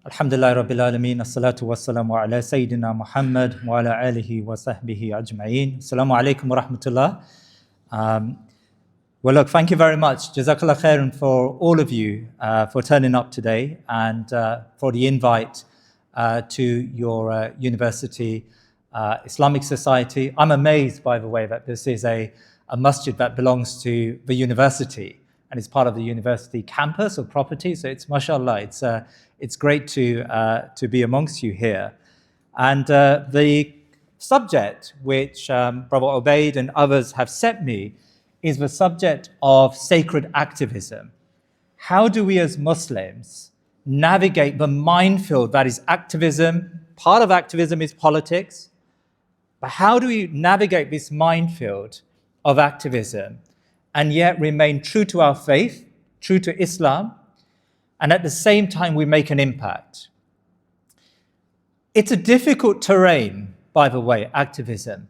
Alhamdulillah Rabbil Alameen, as-salatu was-salamu ala Sayyidina Muhammad wa ala alihi wa sahbihi ajma'een. Assalamu alaikum wa rahmatullah. Well, look, thank you very much. Jazakallah khairan for all of you for turning up today and for the invite to your university, Islamic Society. I'm amazed, by the way, that this is a masjid that belongs to the university and it's part of the university campus or property. So it's mashallah, it's great to be amongst you here. And the subject which Brother Ubaid and others have set me is the subject of sacred activism. How do we as Muslims navigate the minefield that is activism? Part of activism is politics. But how do we navigate this minefield of activism and yet remain true to our faith, true to Islam, and at the same time we make an impact? It's a difficult terrain, by the way, activism,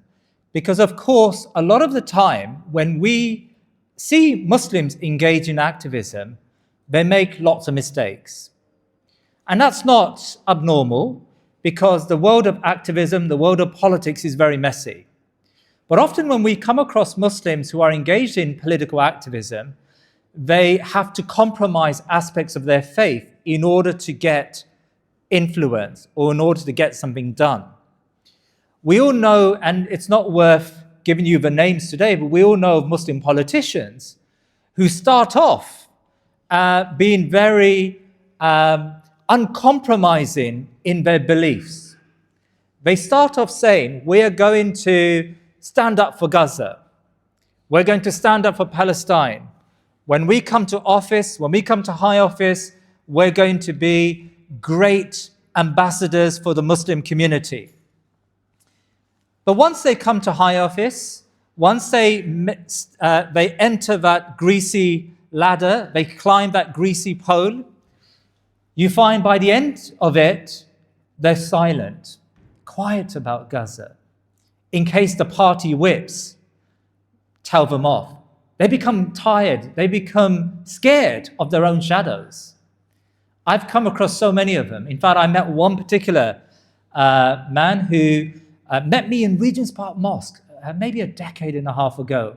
because of course, a lot of the time when we see Muslims engage in activism, they make lots of mistakes. And that's not abnormal because the world of activism, the world of politics is very messy. But often when we come across Muslims who are engaged in political activism, they have to compromise aspects of their faith in order to get influence or in order to get something done. We all know, and it's not worth giving you the names today, but we all know of Muslim politicians who start off being very uncompromising in their beliefs. They start off saying, we are going to stand up for Gaza. We're going to stand up for Palestine. When we come to office, when we come to high office, we're going to be great ambassadors for the Muslim community. But once they come to high office, once they enter that greasy ladder, they climb that greasy pole, you find by the end of it, they're silent, quiet about Gaza. In case the party whips tell them off. They become tired, they become scared of their own shadows. I've come across so many of them. In fact, I met one particular man who met me in Regent's Park Mosque maybe a decade and a half ago.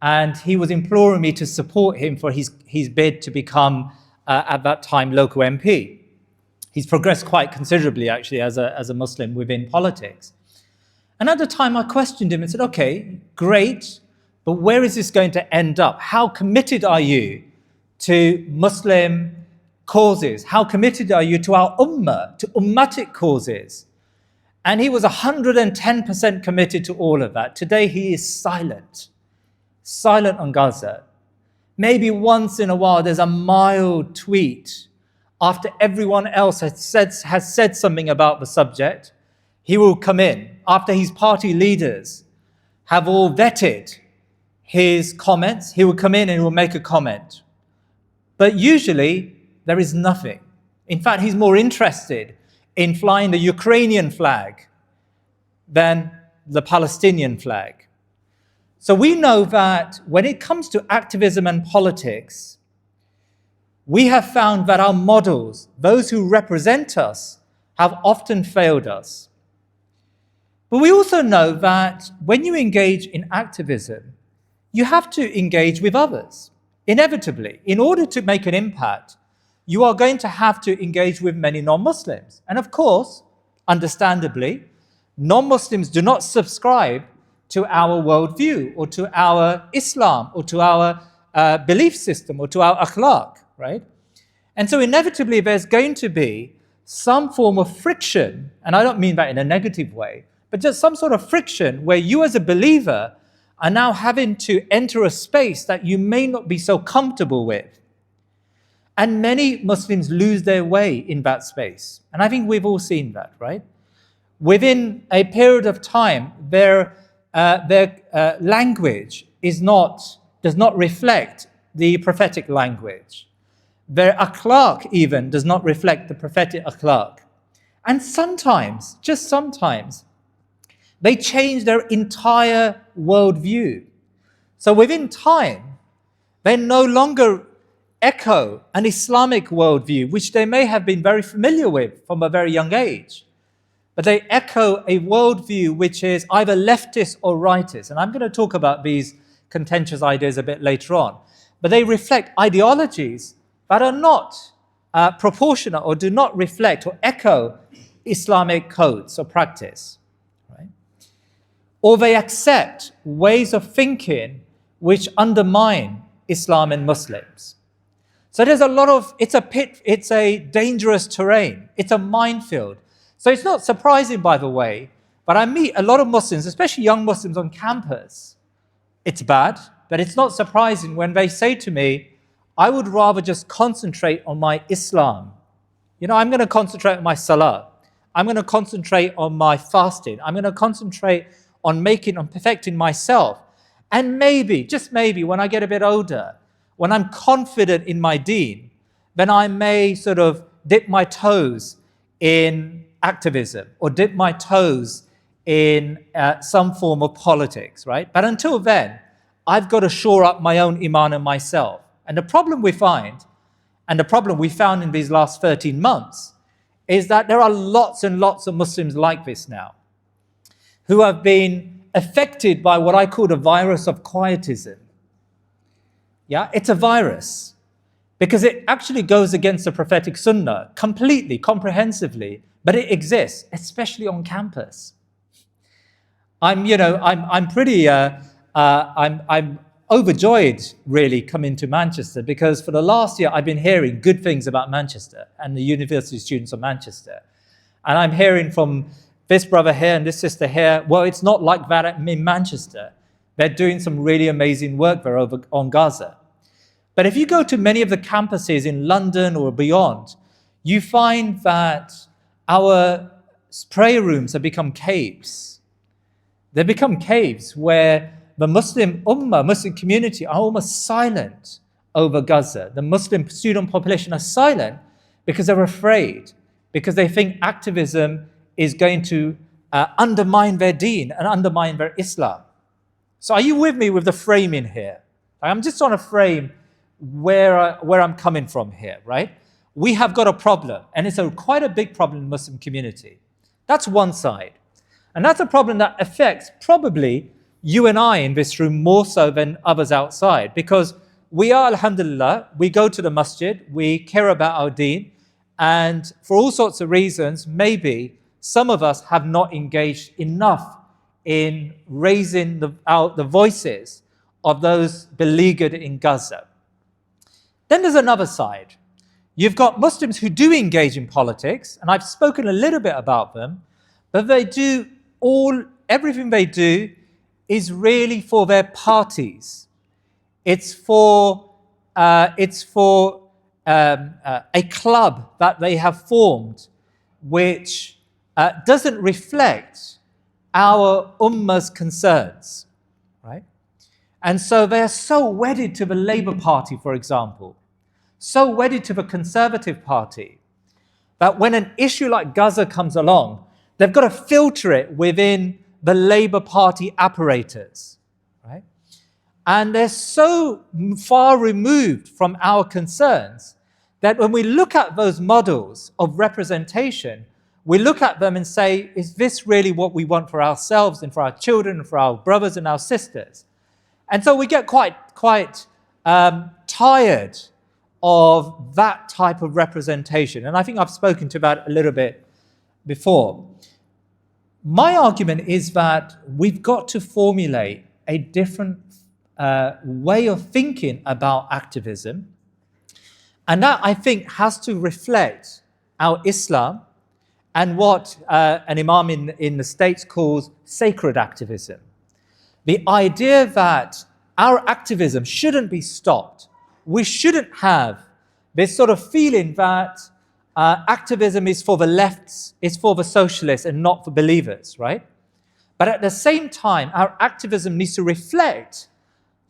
And he was imploring me to support him for his bid to become, at that time, local MP. He's progressed quite considerably, actually, as a Muslim within politics. And at the time, I questioned him and said, okay, great, but where is this going to end up? How committed are you to Muslim causes? How committed are you to our ummah, to ummatic causes? And he was 110% committed to all of that. Today, he is silent on Gaza. Maybe once in a while, there's a mild tweet after everyone else has said something about the subject. He will come in after his party leaders have all vetted his comments. He will come in and he will make a comment. But usually, there is nothing. In fact, he's more interested in flying the Ukrainian flag than the Palestinian flag. So we know that when it comes to activism and politics, we have found that our models, those who represent us, have often failed us. But we also know that when you engage in activism, you have to engage with others, inevitably. In order to make an impact, you are going to have to engage with many non-Muslims. And of course, understandably, non-Muslims do not subscribe to our worldview or to our Islam or to our belief system or to our akhlaq, right? And so inevitably there's going to be some form of friction, and I don't mean that in a negative way, but just some sort of friction where you as a believer are now having to enter a space that you may not be so comfortable with. And many Muslims lose their way in that space. And I think we've all seen that, right? Within a period of time, their language does not reflect the prophetic language. Their akhlaq even does not reflect the prophetic akhlaq. And sometimes, just sometimes, they change their entire worldview. So within time, they're no longer echo an Islamic worldview, which they may have been very familiar with from a very young age. But they echo a worldview which is either leftist or rightist. And I'm going to talk about these contentious ideas a bit later on. But they reflect ideologies that are not proportionate or do not reflect or echo Islamic codes or practice. Right? Or they accept ways of thinking which undermine Islam and Muslims. So there's a lot of, it's a dangerous terrain. It's a minefield. So it's not surprising, by the way, but I meet a lot of Muslims, especially young Muslims on campus. It's bad, but it's not surprising when they say to me, I would rather just concentrate on my Islam. You know, I'm going to concentrate on my salah. I'm going to concentrate on my fasting. I'm going to concentrate on perfecting myself. And maybe, just maybe, when I get a bit older, when I'm confident in my deen, then I may sort of dip my toes in activism or dip my toes in some form of politics, right? But until then, I've got to shore up my own iman and myself. And the problem we find, and the problem we found in these last 13 months, is that there are lots and lots of Muslims like this now, who have been affected by what I call the virus of quietism. Yeah, it's a virus because it actually goes against the prophetic sunnah completely, comprehensively, but it exists, especially on campus. I'm overjoyed really coming to Manchester because for the last year I've been hearing good things about Manchester and the university students of Manchester. And I'm hearing from this brother here and this sister here, well, it's not like that in Manchester. They're doing some really amazing work there over on Gaza. But if you go to many of the campuses in London or beyond, you find that our prayer rooms have become caves. They become caves where the Muslim ummah, Muslim community are almost silent over Gaza. The Muslim student population are silent because they're afraid, because they think activism is going to undermine their deen and undermine their Islam. So are you with me with the framing here? I'm just trying to frame where I'm coming from here, right? We have got a problem, and it's quite a big problem in the Muslim community. That's one side. And that's a problem that affects probably you and I in this room more so than others outside, because we are, alhamdulillah, we go to the masjid, we care about our deen, and for all sorts of reasons, maybe some of us have not engaged enough in raising the voices of those beleaguered in Gaza. Then there's another side. You've got Muslims who do engage in politics, and I've spoken a little bit about them, but everything they do is really for their parties. It's for a club that they have formed, which doesn't reflect our ummah's concerns, right? And so they're so wedded to the Labour Party, for example, so wedded to the Conservative Party, that when an issue like Gaza comes along, they've got to filter it within the Labour Party apparatus, right? And they're so far removed from our concerns that when we look at those models of representation, we look at them and say, is this really what we want for ourselves and for our children and for our brothers and our sisters? And so we get quite tired of that type of representation. And I think I've spoken to that a little bit before. My argument is that we've got to formulate a different way of thinking about activism. And that, I think, has to reflect our Islam and what an imam in the States calls sacred activism. The idea that our activism shouldn't be stopped. We shouldn't have this sort of feeling that activism is for the lefts, is for the socialists and not for believers, right? But at the same time, our activism needs to reflect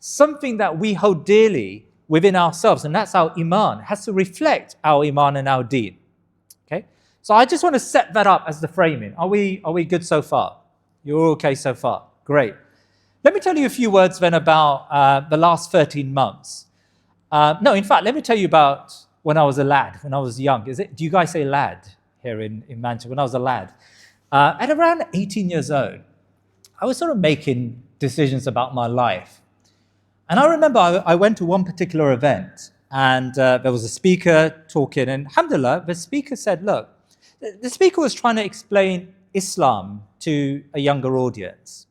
something that we hold dearly within ourselves, and that's our iman. It has to reflect our iman and our deen. Okay? So I just want to set that up as the framing. Are we good so far? You're okay so far? Great. Let me tell you a few words then about the last 13 months. No, in fact, let me tell you about when I was a lad, when I was young. Do you guys say lad here in Manchester? When I was a lad, at around 18 years old, I was sort of making decisions about my life. And I remember I went to one particular event, and there was a speaker talking, and alhamdulillah, the speaker said, look, the speaker was trying to explain Islam to a younger audience,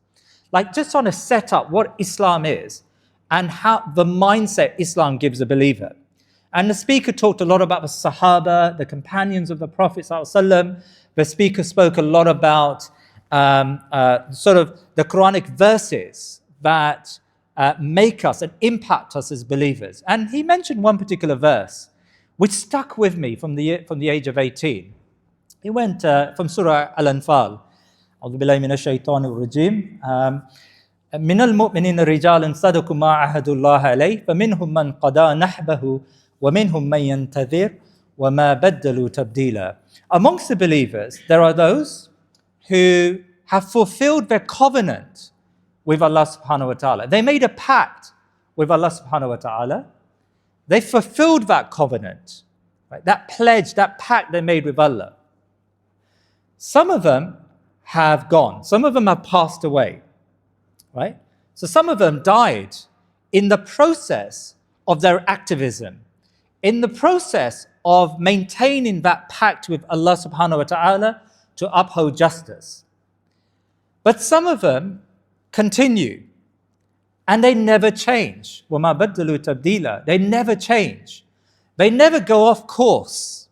like just trying to set up what Islam is and how the mindset Islam gives a believer. And the speaker talked a lot about the Sahaba, the companions of the Prophet ﷺ. The speaker spoke a lot about sort of the Quranic verses that make us and impact us as believers. And he mentioned one particular verse which stuck with me from the age of 18. He went from Surah Al-Anfal. أعوذ بالله من الشيطان الرجيم. من المؤمنين رجال صدقوا ما عاهدوا الله عليه فمنهم من قضى نحبه ومنهم من ينتظر وما بدلوا تبديلا. Amongst the believers, there are those who have fulfilled their covenant with Allah subhanahu wa ta'ala. They made a pact with Allah subhanahu wa ta'ala. They fulfilled that covenant, right? That pledge, that pact they made with Allah. Some of them have gone. Some of them have passed away, right? So some of them died in the process of their activism, in the process of maintaining that pact with Allah subhanahu wa ta'ala to uphold justice. But some of them continue, and they never change. وَمَا بَدَّلُوا تَبْدِيلًا. They never change. They never go off course.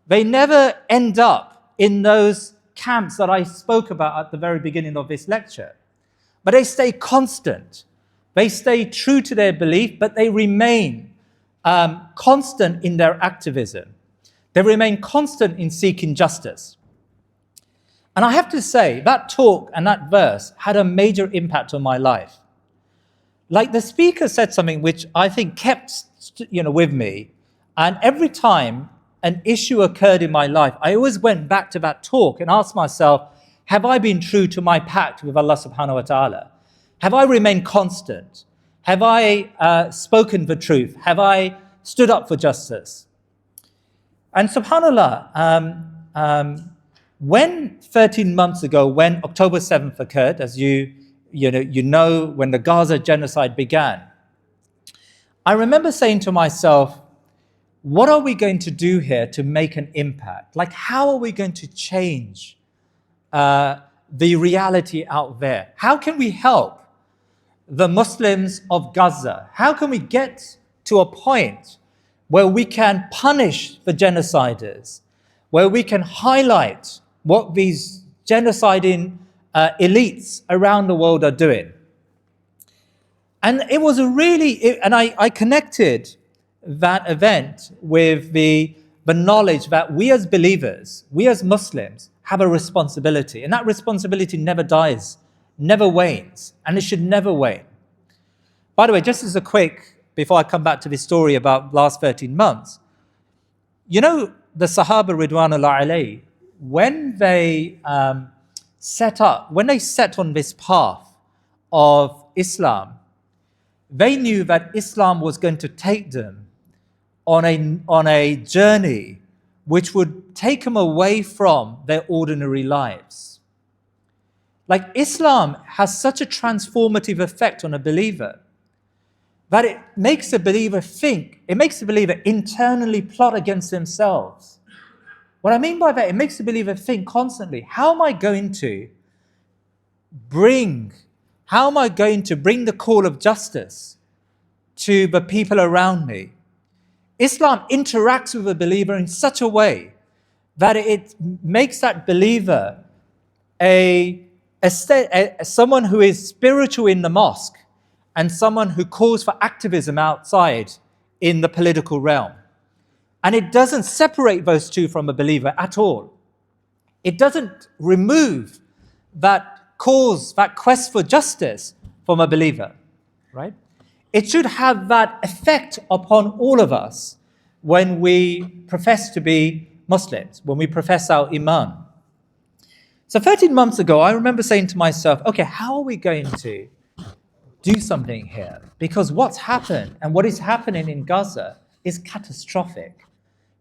They never end up in those camps that I spoke about at the very beginning of this lecture. But they stay constant. They stay true to their belief, but they remain constant in their activism. They remain constant in seeking justice. And I have to say, that talk and that verse had a major impact on my life. Like the speaker said something which I think kept with me. And every time an issue occurred in my life, I always went back to that talk and asked myself, have I been true to my pact with Allah subhanahu wa ta'ala? Have I remained constant? Have I spoken the truth? Have I stood up for justice? And subhanAllah, when 13 months ago, when October 7th occurred, as you know, when the Gaza genocide began, I remember saying to myself, what are we going to do here to make an impact? Like, how are we going to change the reality out there? How can we help the Muslims of Gaza? How can we get to a point where we can punish the genociders, where we can highlight what these genociding elites around the world are doing? And it was I connected that event with the knowledge that we as believers, we as Muslims, have a responsibility. And that responsibility never dies, never wanes, and it should never wane. By the way, just as a quick, before I come back to this story about last 13 months, the Sahaba Ridwanullah alayhi, when they set on this path of Islam, they knew that Islam was going to take them on a journey which would take them away from their ordinary lives. Like, Islam has such a transformative effect on a believer that it makes the believer think, it makes the believer internally plot against themselves. What I mean by that, it makes the believer think constantly, how am I going to bring the call of justice to the people around me? Islam interacts with a believer in such a way that it makes that believer someone who is spiritual in the mosque and someone who calls for activism outside in the political realm. And it doesn't separate those two from a believer at all. It doesn't remove that cause, that quest for justice from a believer, right? It should have that effect upon all of us when we profess to be Muslims, when we profess our Iman. So 13 months ago, I remember saying to myself, okay, how are we going to do something here, because what's happened and what is happening in Gaza is catastrophic.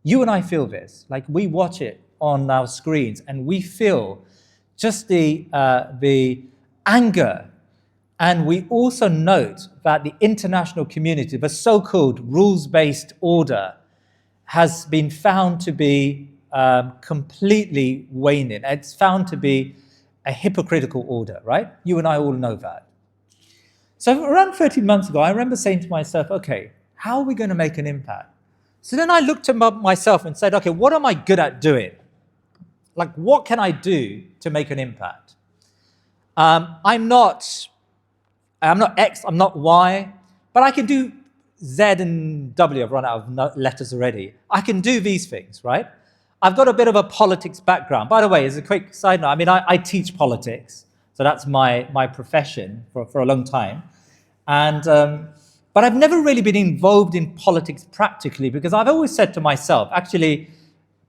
You and I feel this, like we watch it on our screens and we feel just the anger. And we also note that the international community, the so-called rules-based order, has been found to be completely waning. It's found to be a hypocritical order, right? You and I all know that. So around 13 months ago, I remember saying to myself, okay, how are we going to make an impact? So then I looked at myself and said, okay, what am I good at doing? Like, what can I do to make an impact? I'm not X, I'm not Y, but I can do Z and W. I've run out of letters already. I can do these things, right? I've got a bit of a politics background. By the way, as a quick side note, I mean, I teach politics, so that's my profession for a long time. And but I've never really been involved in politics practically, because I've always said to myself, actually,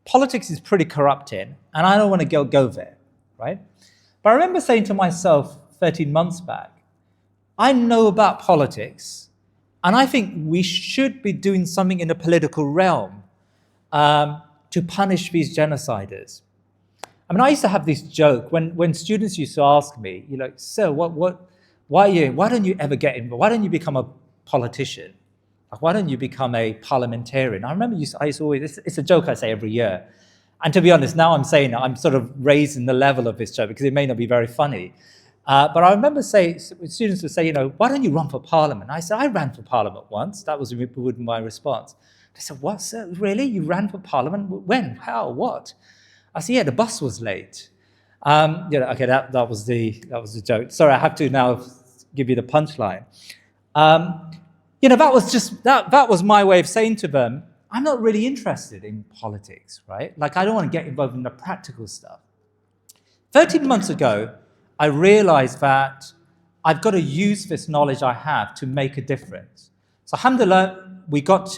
politics is pretty corrupting, and I don't want to go there, right? But I remember saying to myself 13 months back, I know about politics, and I think we should be doing something in the political realm to punish these genociders. I mean, I used to have this joke when students used to ask me, you know, sir, why don't you ever get involved? Why don't you become a politician? Like, why don't you become a parliamentarian? I remember I used to always, it's a joke I say every year. And to be honest, now I'm saying it, I'm sort of raising the level of this joke because it may not be very funny. But I remember students would say, you know, why don't you run for parliament? I said, I ran for parliament once. That was my response. They said, what, sir? Really? You ran for parliament? When? How? What? I said, yeah, the bus was late. You know, okay, that was the joke. Sorry, I have to now give you the punchline. You know, that was my way of saying to them, I'm not really interested in politics, right? Like, I don't want to get involved in the practical stuff. 13 months ago, I realized that I've got to use this knowledge I have to make a difference. So alhamdulillah,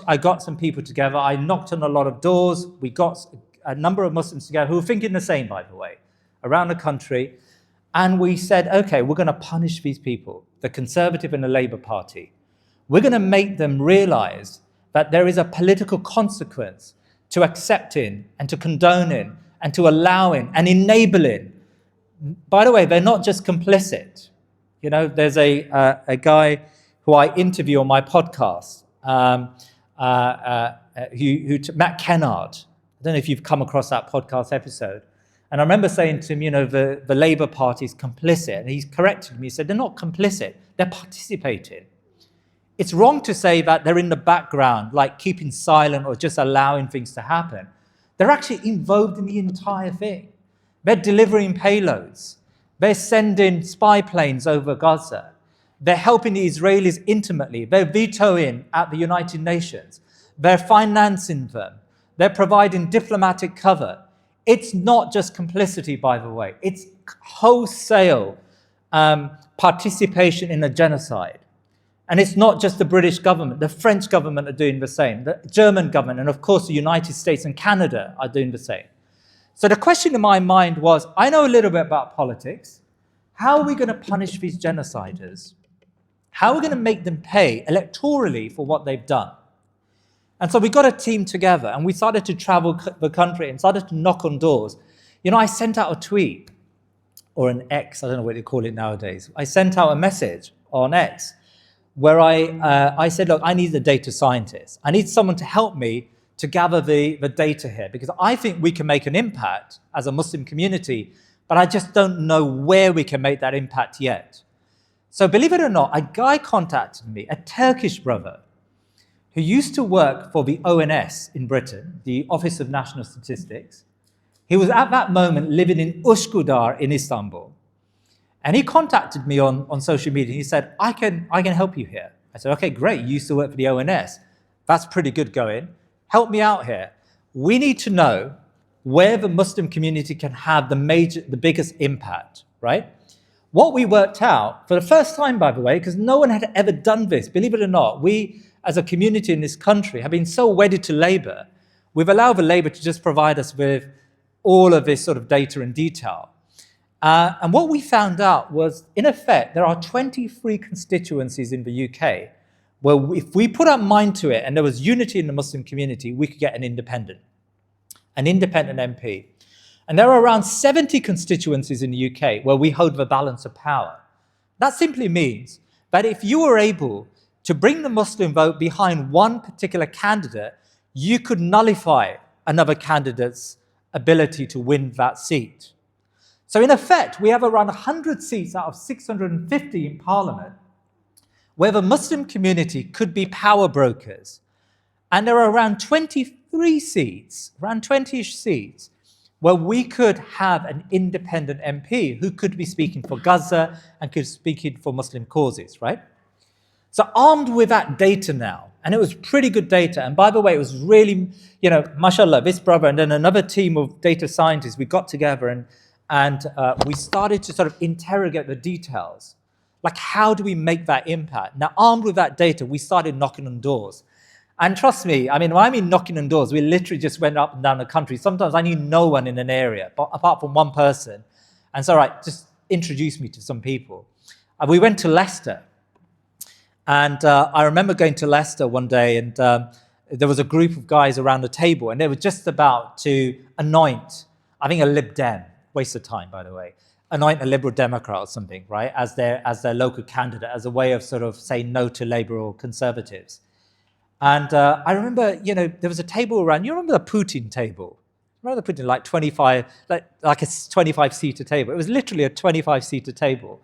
I got some people together. I knocked on a lot of doors. We got a number of Muslims together who were thinking the same, by the way, around the country. And we said, okay, we're going to punish these people, the Conservative and the Labour Party. We're going to make them realize that there is a political consequence to accepting and to condoning and to allowing and enabling. By the way, they're not just complicit. You know, there's a guy who I interview on my podcast, Matt Kennard. I don't know if you've come across that podcast episode. And I remember saying to him, you know, the Labour Party is complicit. And he's corrected me. He said, they're not complicit, they're participating. It's wrong to say that they're in the background, like keeping silent or just allowing things to happen. They're actually involved in the entire thing. They're delivering payloads. They're sending spy planes over Gaza. They're helping the Israelis intimately. They're vetoing at the United Nations. They're financing them. They're providing diplomatic cover. It's not just complicity, by the way. It's wholesale participation in a genocide. And it's not just the British government. The French government are doing the same. The German government, and of course the United States and Canada are doing the same. So the question in my mind was, I know a little bit about politics. How are we going to punish these genociders? How are we going to make them pay electorally for what they've done? And so we got a team together and we started to travel the country and started to knock on doors. You know, I sent out a tweet or an X, I don't know what you call it nowadays. I sent out a message on X where I said, look, I need a data scientist. I need someone to help me to gather the data here, because I think we can make an impact as a Muslim community, but I just don't know where we can make that impact yet. So believe it or not, a guy contacted me, a Turkish brother, who used to work for the ONS in Britain, the Office of National Statistics. He was at that moment living in Üsküdar in Istanbul. And he contacted me on social media. He said, I can help you here. I said, okay, great. You used to work for the ONS. That's pretty good going. Help me out here. We need to know where the Muslim community can have the biggest impact, right? What we worked out, for the first time, by the way, because no one had ever done this, believe it or not, we as a community in this country have been so wedded to Labour, we've allowed the Labour to just provide us with all of this sort of data in detail. And what we found out was, in effect, there are 23 constituencies in the UK where if we put our mind to it and there was unity in the Muslim community, we could get an independent MP. And there are around 70 constituencies in the UK where we hold the balance of power. That simply means that if you were able to bring the Muslim vote behind one particular candidate, you could nullify another candidate's ability to win that seat. So in effect, we have around 100 seats out of 650 in Parliament where the Muslim community could be power brokers. And there are around 23 seats, around 20-ish seats, where we could have an independent MP who could be speaking for Gaza and could be speaking for Muslim causes, right? So armed with that data now, and it was pretty good data, and by the way, it was really, mashallah, this brother and then another team of data scientists, we got together and we started to sort of interrogate the details. Like, how do we make that impact? Now, armed with that data, we started knocking on doors. And trust me, when I mean knocking on doors, we literally just went up and down the country. Sometimes I knew no one in an area, but apart from one person. And so, right, just introduce me to some people. We went to Leicester. And I remember going to Leicester one day, and there was a group of guys around the table, and they were just about to anoint, I think, a Lib Dem, waste of time, by the way, anoint a Liberal Democrat or something, right, as their local candidate, as a way of sort of saying no to Labour or Conservatives. And I remember, there was a table around. You remember the Putin table? Remember the Putin, like 25, like a 25-seater table. It was literally a 25-seater table.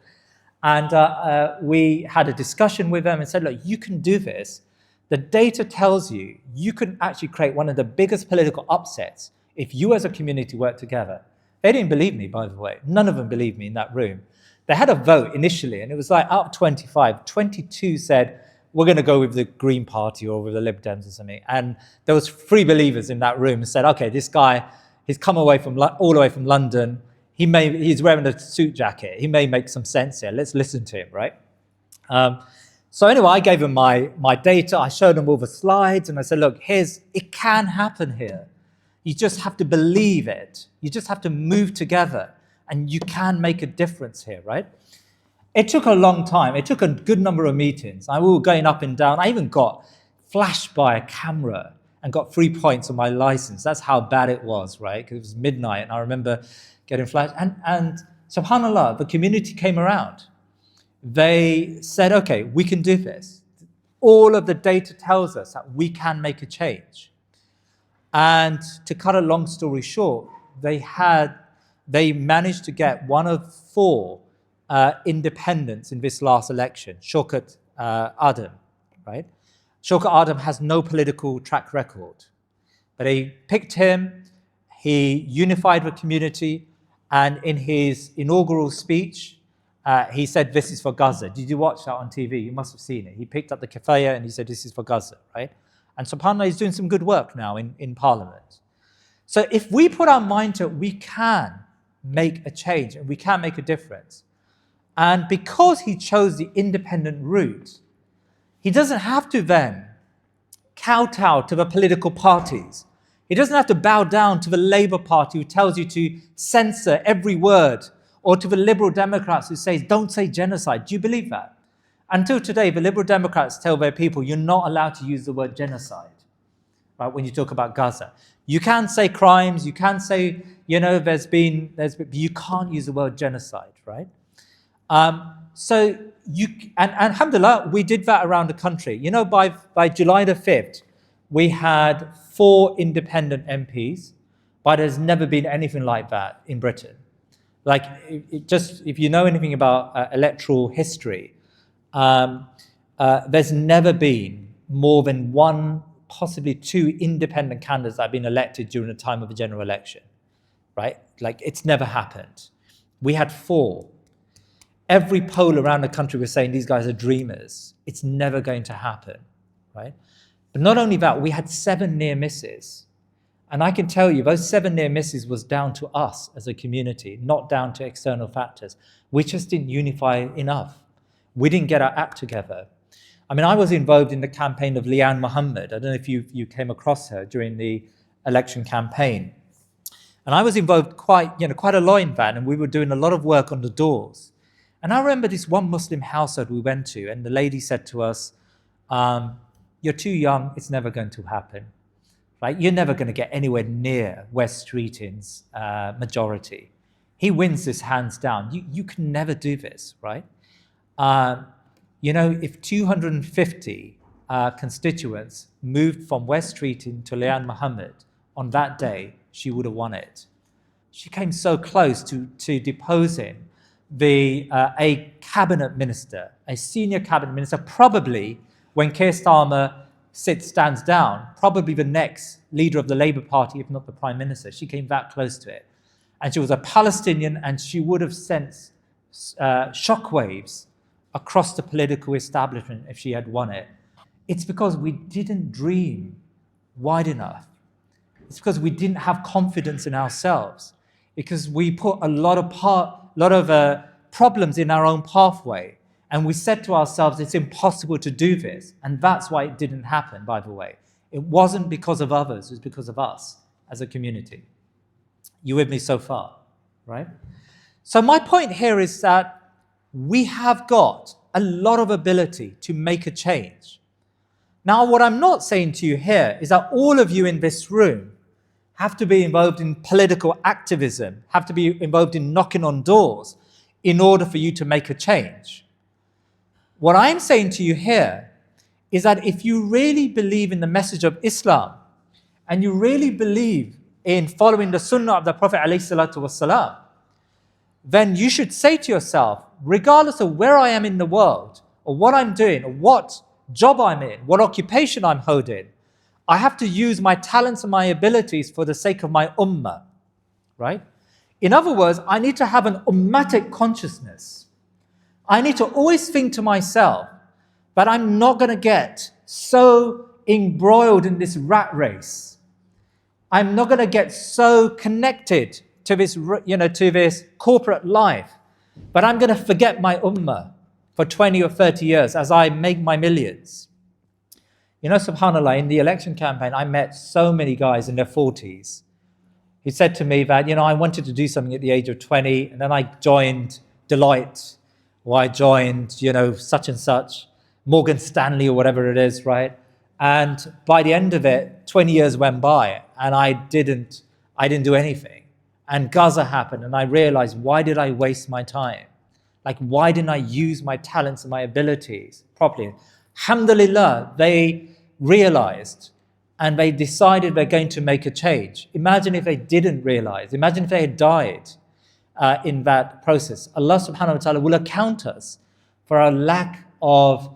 And we had a discussion with them and said, look, you can do this. The data tells you you can actually create one of the biggest political upsets if you as a community work together. They didn't believe me, by the way. None of them believed me in that room. They had a vote initially, and it was like out of 25, 22 said, we're going to go with the Green Party or with the Lib Dems or something. And there was 3 believers in that room and said, okay, this guy, he's come away from all the way from London. He's wearing a suit jacket. He may make some sense here. Let's listen to him, right? So anyway, I gave him my data. I showed him all the slides, and I said, look, it can happen here. You just have to believe it. You just have to move together, and you can make a difference here, right? It took a long time. It took a good number of meetings. We were going up and down. I even got flashed by a camera and got 3 points on my license. That's how bad it was, right? Because it was midnight, and I remember getting flashed. And subhanAllah, the community came around. They said, okay, we can do this. All of the data tells us that we can make a change. And to cut a long story short, they managed to get one of 4 independents in this last election, Shaukat Adam, right? Shaukat Adam has no political track record, but they picked him. He unified the community, and in his inaugural speech, he said, this is for Gaza. Did you watch that on TV? You must have seen it. He picked up the kafaya and he said, this is for Gaza, right? And subhanAllah, he's doing some good work now in Parliament. So if we put our mind to it, we can make a change and we can make a difference. And because he chose the independent route, he doesn't have to then kowtow to the political parties. He doesn't have to bow down to the Labour Party who tells you to censor every word, or to the Liberal Democrats who say, don't say genocide. Do you believe that? Until today, the Liberal Democrats tell their people, you're not allowed to use the word genocide, right, when you talk about Gaza. You can say crimes, you can say, there's been, you can't use the word genocide, right? So and alhamdulillah, we did that around the country. By July the 5th, we had 4 independent MPs, but there's never been anything like that in Britain. Like, if you know anything about electoral history, there's never been more than 1, possibly 2 independent candidates that have been elected during the time of a general election, right? Like, it's never happened. We had 4. Every poll around the country was saying these guys are dreamers. It's never going to happen, right? But not only that, we had 7 near misses. And I can tell you, those 7 near misses was down to us as a community, not down to external factors. We just didn't unify enough. We didn't get our act together. I was involved in the campaign of Liane Mohammed. I don't know if you came across her during the election campaign. And I was involved quite a lot in that, and we were doing a lot of work on the doors. And I remember this one Muslim household we went to, and the lady said to us, you're too young, it's never going to happen. Right? You're never going to get anywhere near West Streeting's majority. He wins this hands down. You can never do this, right? If 250 constituents moved from West Streeting to Lian Muhammad on that day, she would have won it. She came so close to deposing a cabinet minister, a senior cabinet minister, probably when Keir Starmer stands down, probably the next leader of the Labour Party, if not the Prime Minister. She came that close to it. And she was a Palestinian, and she would have sent shockwaves across the political establishment if she had won it. It's because we didn't dream wide enough. It's because we didn't have confidence in ourselves, because we put a lot of problems in our own pathway, and we said to ourselves, it's impossible to do this. And that's why it didn't happen, by the way. It wasn't because of others, it was because of us as a community. You with me so far, right? So my point here is that we have got a lot of ability to make a change. Now, what I'm not saying to you here is that all of you in this room have to be involved in political activism, have to be involved in knocking on doors in order for you to make a change. What I'm saying to you here is that if you really believe in the message of Islam, and you really believe in following the sunnah of the Prophet ﷺ, then you should say to yourself, regardless of where I am in the world, or what I'm doing, or what job I'm in, what occupation I'm holding, I have to use my talents and my abilities for the sake of my ummah, right? In other words, I need to have an ummatic consciousness. I need to always think to myself that I'm not going to get so embroiled in this rat race. I'm not going to get so connected to this, to this corporate life, but I'm going to forget my ummah for 20 or 30 years as I make my millions. SubhanAllah, in the election campaign, I met so many guys in their 40s. He said to me that, I wanted to do something at the age of 20, and then I joined Deloitte, or I joined, such and such, Morgan Stanley or whatever it is, right? And by the end of it, 20 years went by, and I didn't do anything. And Gaza happened, and I realized, why did I waste my time? Like, why didn't I use my talents and my abilities properly? Alhamdulillah, they realized, and they decided they're going to make a change. Imagine if they didn't realize. Imagine if they had died in that process. Allah subhanahu wa ta'ala will account us for our lack of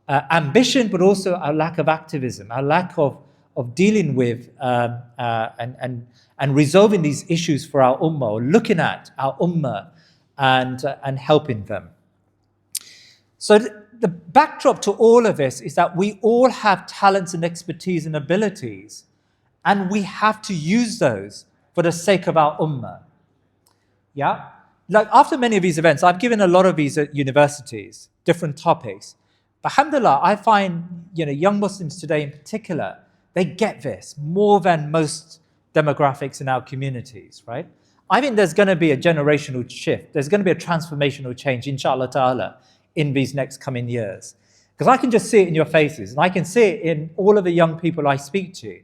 ambition, but also our lack of activism, our lack of dealing with and resolving these issues for our ummah, or looking at our ummah and helping them. So the backdrop to all of this is that we all have talents and expertise and abilities, and we have to use those for the sake of our ummah. Yeah? Like, after many of these events, I've given a lot of these at universities, different topics. But alhamdulillah, I find, young Muslims today in particular, they get this more than most demographics in our communities, right? I think there's going to be a generational shift. There's going to be a transformational change, inshallah ta'ala, in these next coming years. Because I can just see it in your faces, and I can see it in all of the young people I speak to.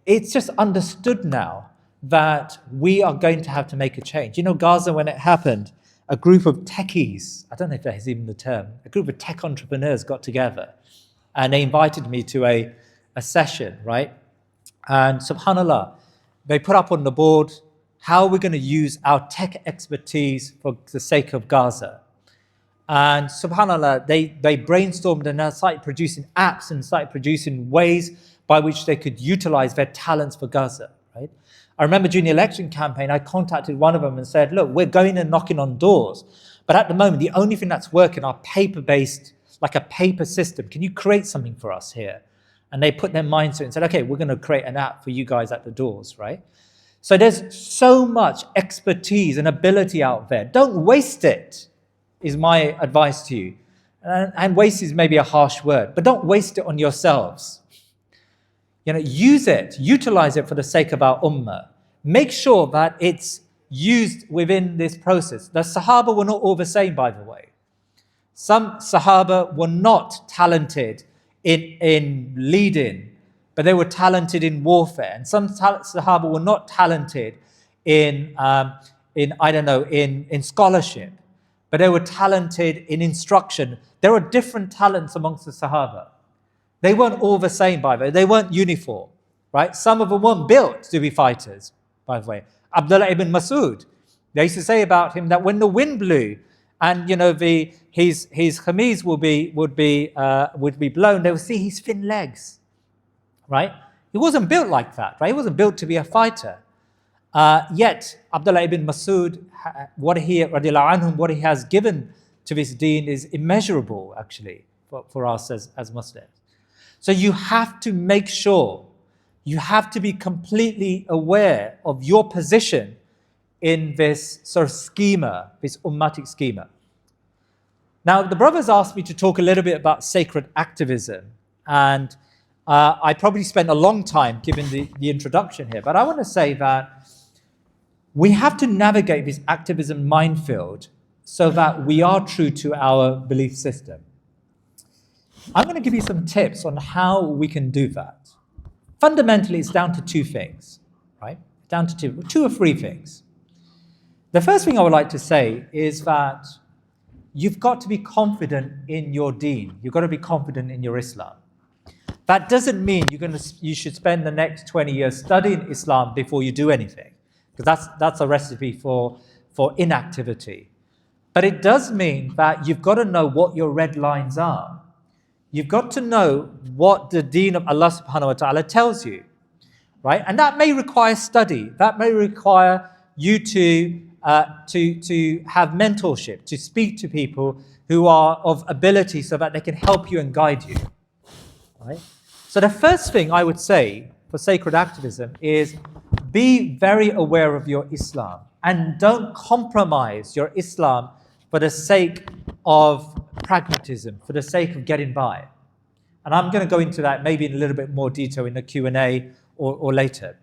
It's just understood now that we are going to have to make a change. Gaza, when it happened, a group of techies, I don't know if that is even the term, a group of tech entrepreneurs got together, and they invited me to a session, right? And subhanAllah, they put up on the board how we're going to use our tech expertise for the sake of Gaza. And subhanAllah, they brainstormed and now started producing apps and started producing ways by which they could utilize their talents for Gaza, right? I remember during the election campaign, I contacted one of them and said, look, we're going and knocking on doors, but at the moment, the only thing that's working are paper-based, like a paper system. Can you create something for us here? And they put their mind to it and said, okay, we're going to create an app for you guys at the doors, right? So there's so much expertise and ability out there. Don't waste it, is my advice to you. And waste is maybe a harsh word, but don't waste it on yourselves. Use it, utilize it for the sake of our ummah. make sure that it's used within this process. The Sahaba were not all the same, by the way. Some Sahaba were not talented in leading, but they were talented in warfare. And some Sahaba were not talented in scholarship, but they were talented in instruction. There are different talents amongst the Sahaba. They weren't all the same, by the way. They weren't uniform, right? Some of them weren't built to be fighters, by the way. Abdullah ibn Mas'ud, they used to say about him that when the wind blew and his khamis would be blown, they would see his thin legs, right? He wasn't built like that, right? He wasn't built to be a fighter. Yet Abdullah ibn Mas'ud, what he has given to this deen is immeasurable, actually, for us as Muslims. So you have to make sure, you have to be completely aware of your position in this sort of schema, this ummatic schema. Now, the brothers asked me to talk a little bit about sacred activism, and I probably spent a long time giving the introduction here, but I want to say that we have to navigate this activism minefield so that we are true to our belief system. I'm going to give you some tips on how we can do that. Fundamentally, it's down to two things, right? Down to two or three things. The first thing I would like to say is that you've got to be confident in your deen. You've got to be confident in your Islam. That doesn't mean you should spend the next 20 years studying Islam before you do anything, because that's a recipe for inactivity. But it does mean that you've got to know what your red lines are. You've got to know what the deen of Allah subhanahu wa ta'ala tells you, right? And that may require study. That may require you to have mentorship, to speak to people who are of ability so that they can help you and guide you, right? So the first thing I would say for sacred activism is be very aware of your Islam and don't compromise your Islam for the sake of pragmatism, for the sake of getting by. And I'm going to go into that maybe in a little bit more detail in the Q&A or later.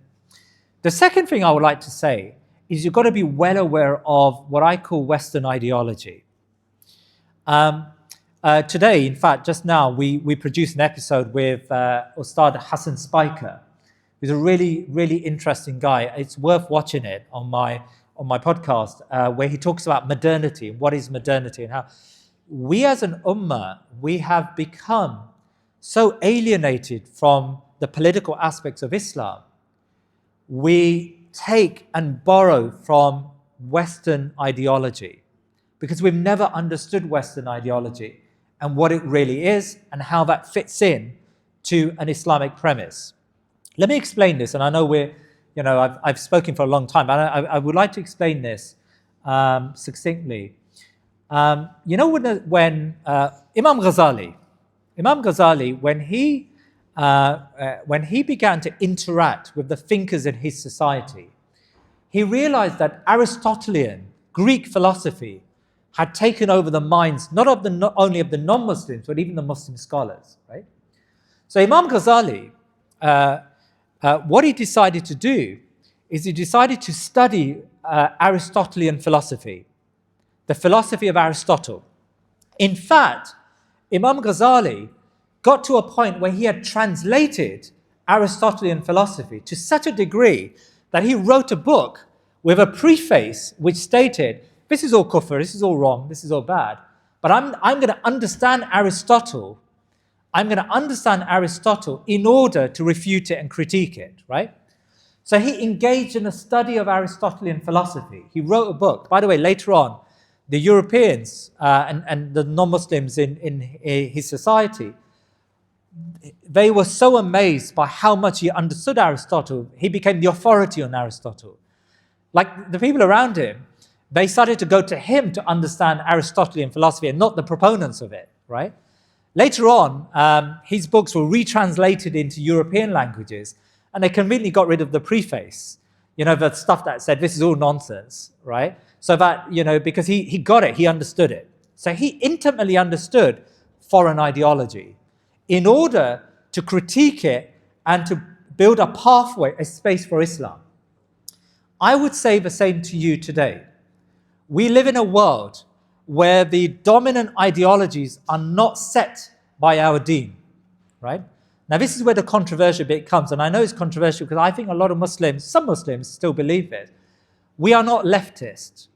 The second thing I would like to say is you've got to be well aware of what I call Western ideology. Today, in fact, just now, we produced an episode with Ustad Hassan Spiker, who's a really, really interesting guy. It's worth watching it on my podcast, where he talks about modernity and what is modernity and how we as an ummah, we have become so alienated from the political aspects of Islam. We take and borrow from Western ideology because we've never understood Western ideology and what it really is and how that fits in to an Islamic premise. Let me explain this, and I know I've spoken for a long time, but I would like to explain this succinctly. When Imam Ghazali, when he began to interact with the thinkers in his society, he realized that Aristotelian Greek philosophy had taken over the minds not only of the non-Muslims, but even the Muslim scholars, right? So Imam Ghazali, what he decided to do is he decided to study Aristotelian philosophy, the philosophy of Aristotle. In fact, Imam Ghazali got to a point where he had translated Aristotelian philosophy to such a degree that he wrote a book with a preface which stated, this is all kufr, this is all wrong, this is all bad, but I'm going to understand Aristotle. I'm going to understand Aristotle in order to refute it and critique it, right? So he engaged in a study of Aristotelian philosophy. He wrote a book. By the way, later on, the Europeans and the non-Muslims in his society, they were so amazed by how much he understood Aristotle, he became the authority on Aristotle. Like the people around him, they started to go to him to understand Aristotelian philosophy and not the proponents of it, right? Later on, his books were retranslated into European languages, and they conveniently got rid of the preface, the stuff that said this is all nonsense, right? So that, because he got it, he understood it. So he intimately understood foreign ideology in order to critique it and to build a pathway, a space for Islam. I would say the same to you today. We live in a world where the dominant ideologies are not set by our deen, right? Now, this is where the controversial bit comes, and I know it's controversial because I think a lot of Muslims, some Muslims still believe it. We are not leftists,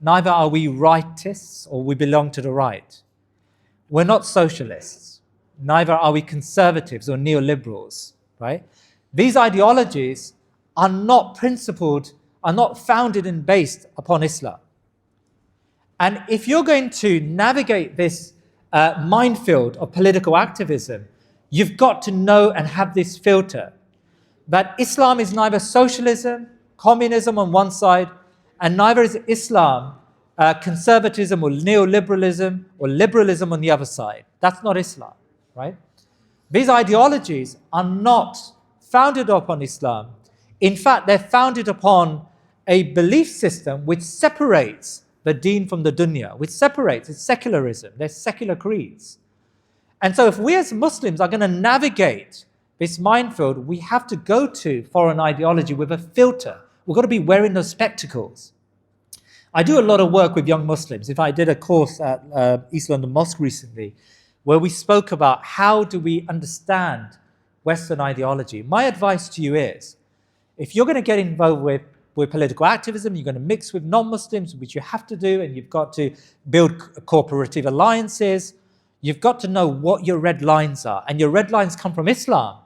neither are we rightists or we belong to the right. We're not socialists, neither are we conservatives or neoliberals, right? These ideologies are not principled, are not founded and based upon Islam. And if you're going to navigate this minefield of political activism, you've got to know and have this filter that Islam is neither socialism, communism on one side, and neither is Islam conservatism or neoliberalism or liberalism on the other side. That's not Islam, right? These ideologies are not founded upon Islam. In fact, they're founded upon a belief system which separates the deen from the dunya, which separates, it's secularism, they're secular creeds. And so if we as Muslims are going to navigate this minefield, we have to go to foreign ideology with a filter. We've got to be wearing those spectacles. I do a lot of work with young Muslims. I did a course at East London Mosque recently where we spoke about how do we understand Western ideology. My advice to you is, if you're going to get involved with political activism, you're going to mix with non-Muslims, which you have to do, and you've got to build cooperative alliances. You've got to know what your red lines are. And your red lines come from Islam,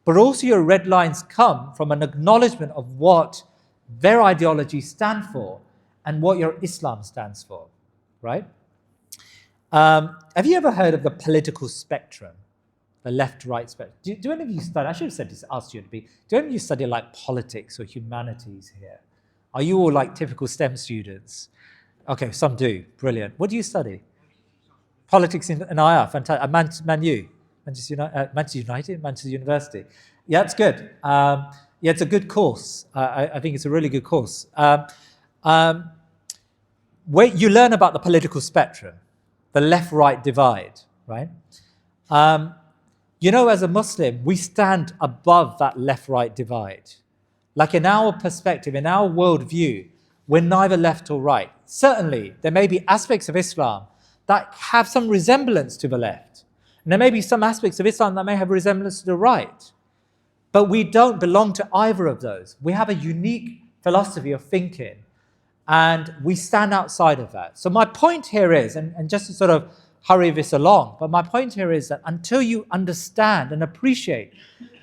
but also your red lines come from an acknowledgement of what their ideologies stand for and what your Islam stands for, right? Have you ever heard of the political spectrum? The left-right spectrum. Do any of you study, I should have said this, asked you to be, do any of you study like politics or humanities here? Are you all like typical STEM students? Okay, some do, brilliant. What do you study? Politics in IR, fantastic. Manchester United, Manchester University. Yeah, it's good. Yeah, it's a good course. I think it's a really good course. Where you learn about the political spectrum, the left-right divide, right? You know, as a Muslim, we stand above that left-right divide. Like in our perspective, in our worldview, we're neither left or right. Certainly, there may be aspects of Islam that have some resemblance to the left. And there may be some aspects of Islam that may have resemblance to the right. But we don't belong to either of those. We have a unique philosophy of thinking, and we stand outside of that. So my point here is, and just to sort of hurry this along, but my point here is that until you understand and appreciate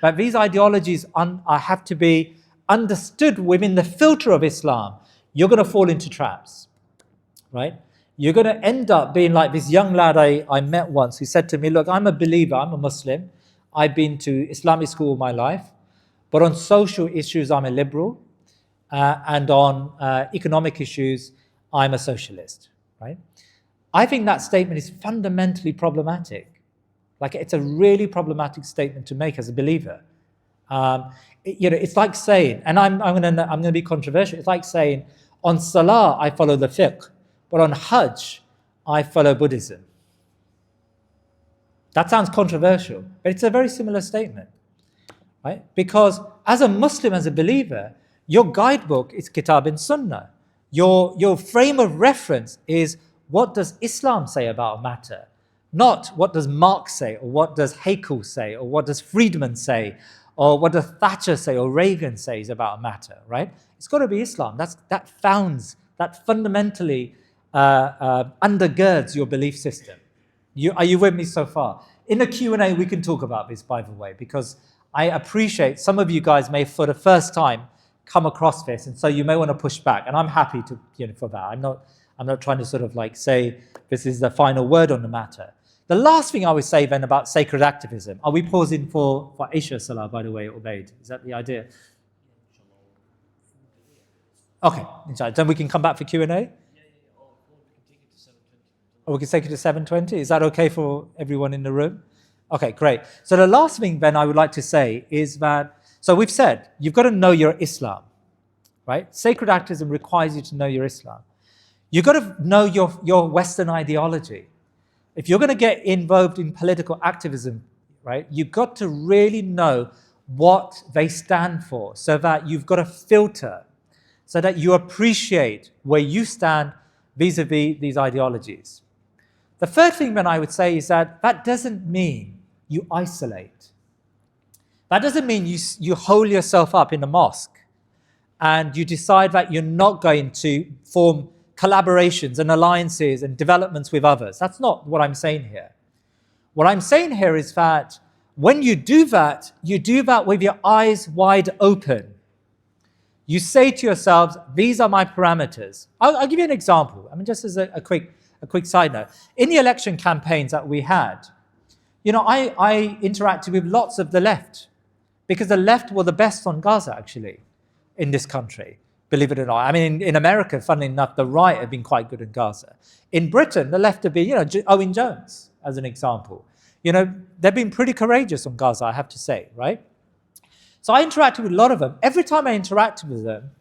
that these ideologies have to be understood within the filter of Islam, you're going to fall into traps, right? You're going to end up being like this young lad I met once who said to me, look, I'm a believer, I'm a Muslim, I've been to Islamic school all my life, but on social issues I'm a liberal, and on economic issues I'm a socialist, right? I think that statement is fundamentally problematic. Like, it's a really problematic statement to make as a believer. It's like saying, and I'm going to be controversial. It's like saying, on Salah I follow the fiqh, but on Hajj I follow Buddhism. That sounds controversial, but it's a very similar statement, right? Because as a Muslim, as a believer, your guidebook is Kitab and Sunnah. Your frame of reference is, what does Islam say about a matter? Not what does Marx say, or what does Haeckel say, or what does Friedman say, or what does Thatcher say, or Reagan says about a matter, right? It's got to be Islam. That fundamentally undergirds your belief system. Are you with me so far? In the Q&A, we can talk about this, by the way, because I appreciate some of you guys may, for the first time, come across this, and so you may want to push back, and I'm happy to, for that. I'm not trying to sort of like say this is the final word on the matter. The last thing I would say then about sacred activism. Are we pausing for Isha Salah, by the way, Ubaid? Is that the idea? Okay, then we can come back for Q&A? Or we can take it to 7:20. Is that okay for everyone in the room? Okay, great. So the last thing then I would like to say is that, so we've said, you've got to know your Islam, right? Sacred activism requires you to know your Islam. You've got to know your Western ideology. If you're going to get involved in political activism, right, you've got to really know what they stand for, so that you've got a filter, so that you appreciate where you stand vis-a-vis these ideologies. The third thing that I would say is that that doesn't mean you isolate. That doesn't mean you hole yourself up in a mosque and you decide that you're not going to form collaborations and alliances and developments with others. That's not what I'm saying here. What I'm saying here is that when you do that with your eyes wide open. You say to yourselves, these are my parameters. I'll give you an example. I mean, just as a quick side note. In the election campaigns that we had, I interacted with lots of the left because the left were the best on Gaza, actually, in this country, believe it or not. I mean, in America, funnily enough, the right have been quite good in Gaza. In Britain, the left have been, Owen Jones, as an example. They've been pretty courageous on Gaza, I have to say, right? So I interacted with a lot of them. Every time I interacted with them,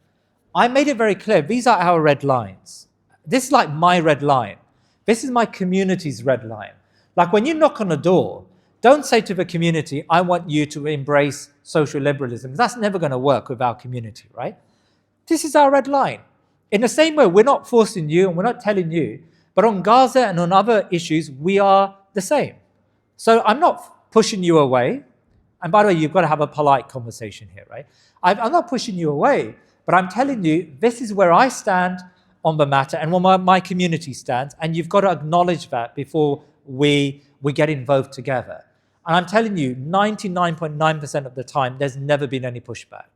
I made it very clear, these are our red lines. This is like my red line. This is my community's red line. Like when you knock on a door, don't say to the community, I want you to embrace social liberalism. That's never going to work with our community, right? This is our red line. In the same way, we're not forcing you and we're not telling you, but on Gaza and on other issues, we are the same. So I'm not pushing you away. And by the way, you've got to have a polite conversation here, right? I'm not pushing you away, but I'm telling you, this is where I stand on the matter and where my community stands, and you've got to acknowledge that before we get involved together. And I'm telling you, 99.9% of the time, there's never been any pushback.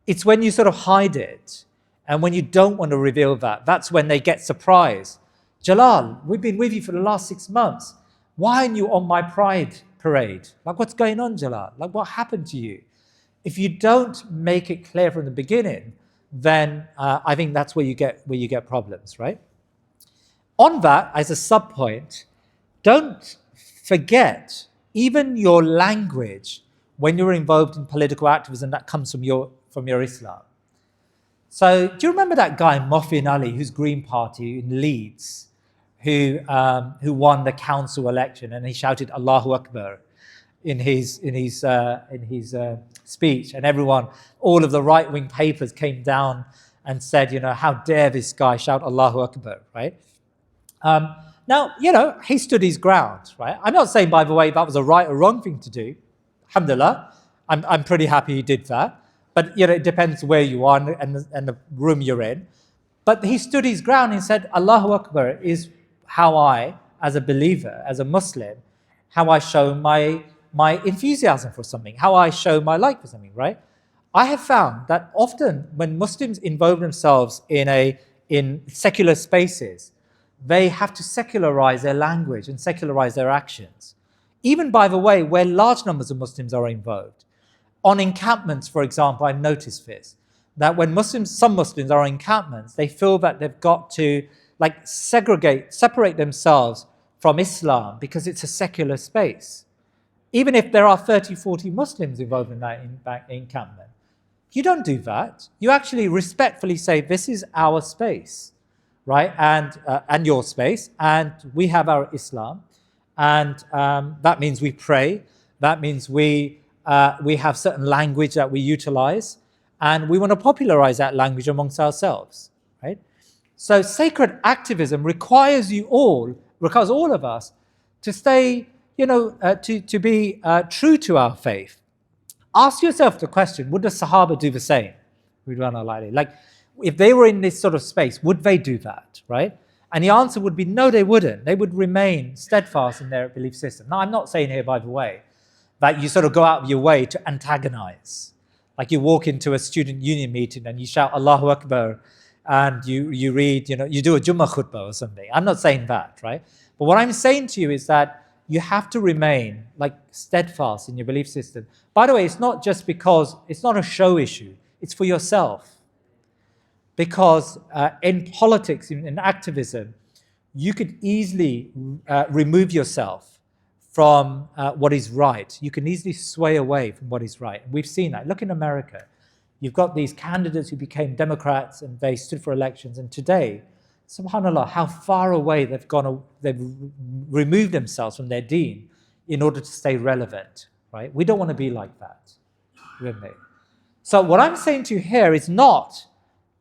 It's when you sort of hide it, and when you don't want to reveal that, that's when they get surprised. Jalal, we've been with you for the last 6 months. Why aren't you on my pride parade? Like, what's going on, Jalal? Like, what happened to you? If you don't make it clear from the beginning, then I think that's where you get problems, right? On that, as a sub-point, don't forget even your language when you're involved in political activism that comes from your Islam. So do you remember that guy, Muffin Ali, who's Green Party in Leeds, who won the council election, and he shouted Allahu Akbar in his speech, and all of the right-wing papers came down and said, how dare this guy shout Allahu Akbar, right? Now, he stood his ground, right? I'm not saying, by the way, that was a right or wrong thing to do. Alhamdulillah, I'm pretty happy he did that. But, it depends where you are and the room you're in. But he stood his ground and said, Allahu Akbar is how I, as a believer, as a Muslim, how I show my enthusiasm for something, how I show my like for something, right? I have found that often when Muslims involve themselves in secular spaces, they have to secularize their language and secularize their actions. Even, by the way, where large numbers of Muslims are involved. On encampments, for example, I've noticed this, that when some Muslims are on encampments, they feel that they've got to separate themselves from Islam because it's a secular space. Even if there are 30, 40 Muslims involved in that encampment. You don't do that. You actually respectfully say, this is our space, right? And your space, and we have our Islam. And that means we pray. That means we have certain language that we utilize, and we want to popularize that language amongst ourselves, right? So sacred activism requires all of us to stay, to be true to our faith. Ask yourself the question, would the Sahaba do the same? Like, if they were in this sort of space, would they do that, right? And the answer would be, no, they wouldn't. They would remain steadfast in their belief system. Now, I'm not saying here, by the way, that you sort of go out of your way to antagonize. Like you walk into a student union meeting and you shout Allahu Akbar and you read, you do a Jummah khutbah or something. I'm not saying that, right? But what I'm saying to you is that you have to remain steadfast in your belief system. By the way, it's not just because, it's not a show issue. It's for yourself. Because in politics, in activism, you could easily remove yourself from what is right. You can easily sway away from what is right. And we've seen that. Look in America. You've got these candidates who became Democrats and they stood for elections. And today, subhanAllah, how far away they've removed themselves from their deen in order to stay relevant, right? We don't want to be like that, really. So what I'm saying to you here is not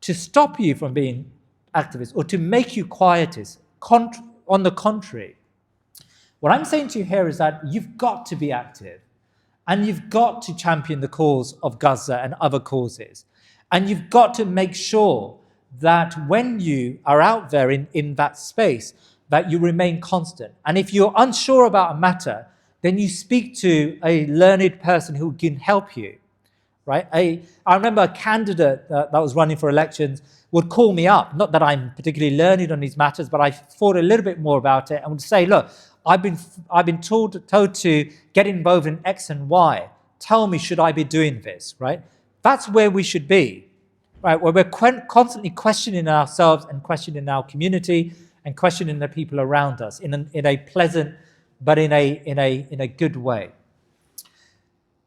to stop you from being activists or to make you quietists. On the contrary, what I'm saying to you here is that you've got to be active and you've got to champion the cause of Gaza and other causes. And you've got to make sure that when you are out there in that space, that you remain constant. And if you're unsure about a matter, then you speak to a learned person who can help you, right? I remember a candidate that was running for elections would call me up, not that I'm particularly learned on these matters, but I thought a little bit more about it and would say, look, I've been told to get involved in X and Y. Tell me, should I be doing this, right? That's where we should be, right? Where we're constantly questioning ourselves and questioning our community and questioning the people around us in a pleasant, but in a good way.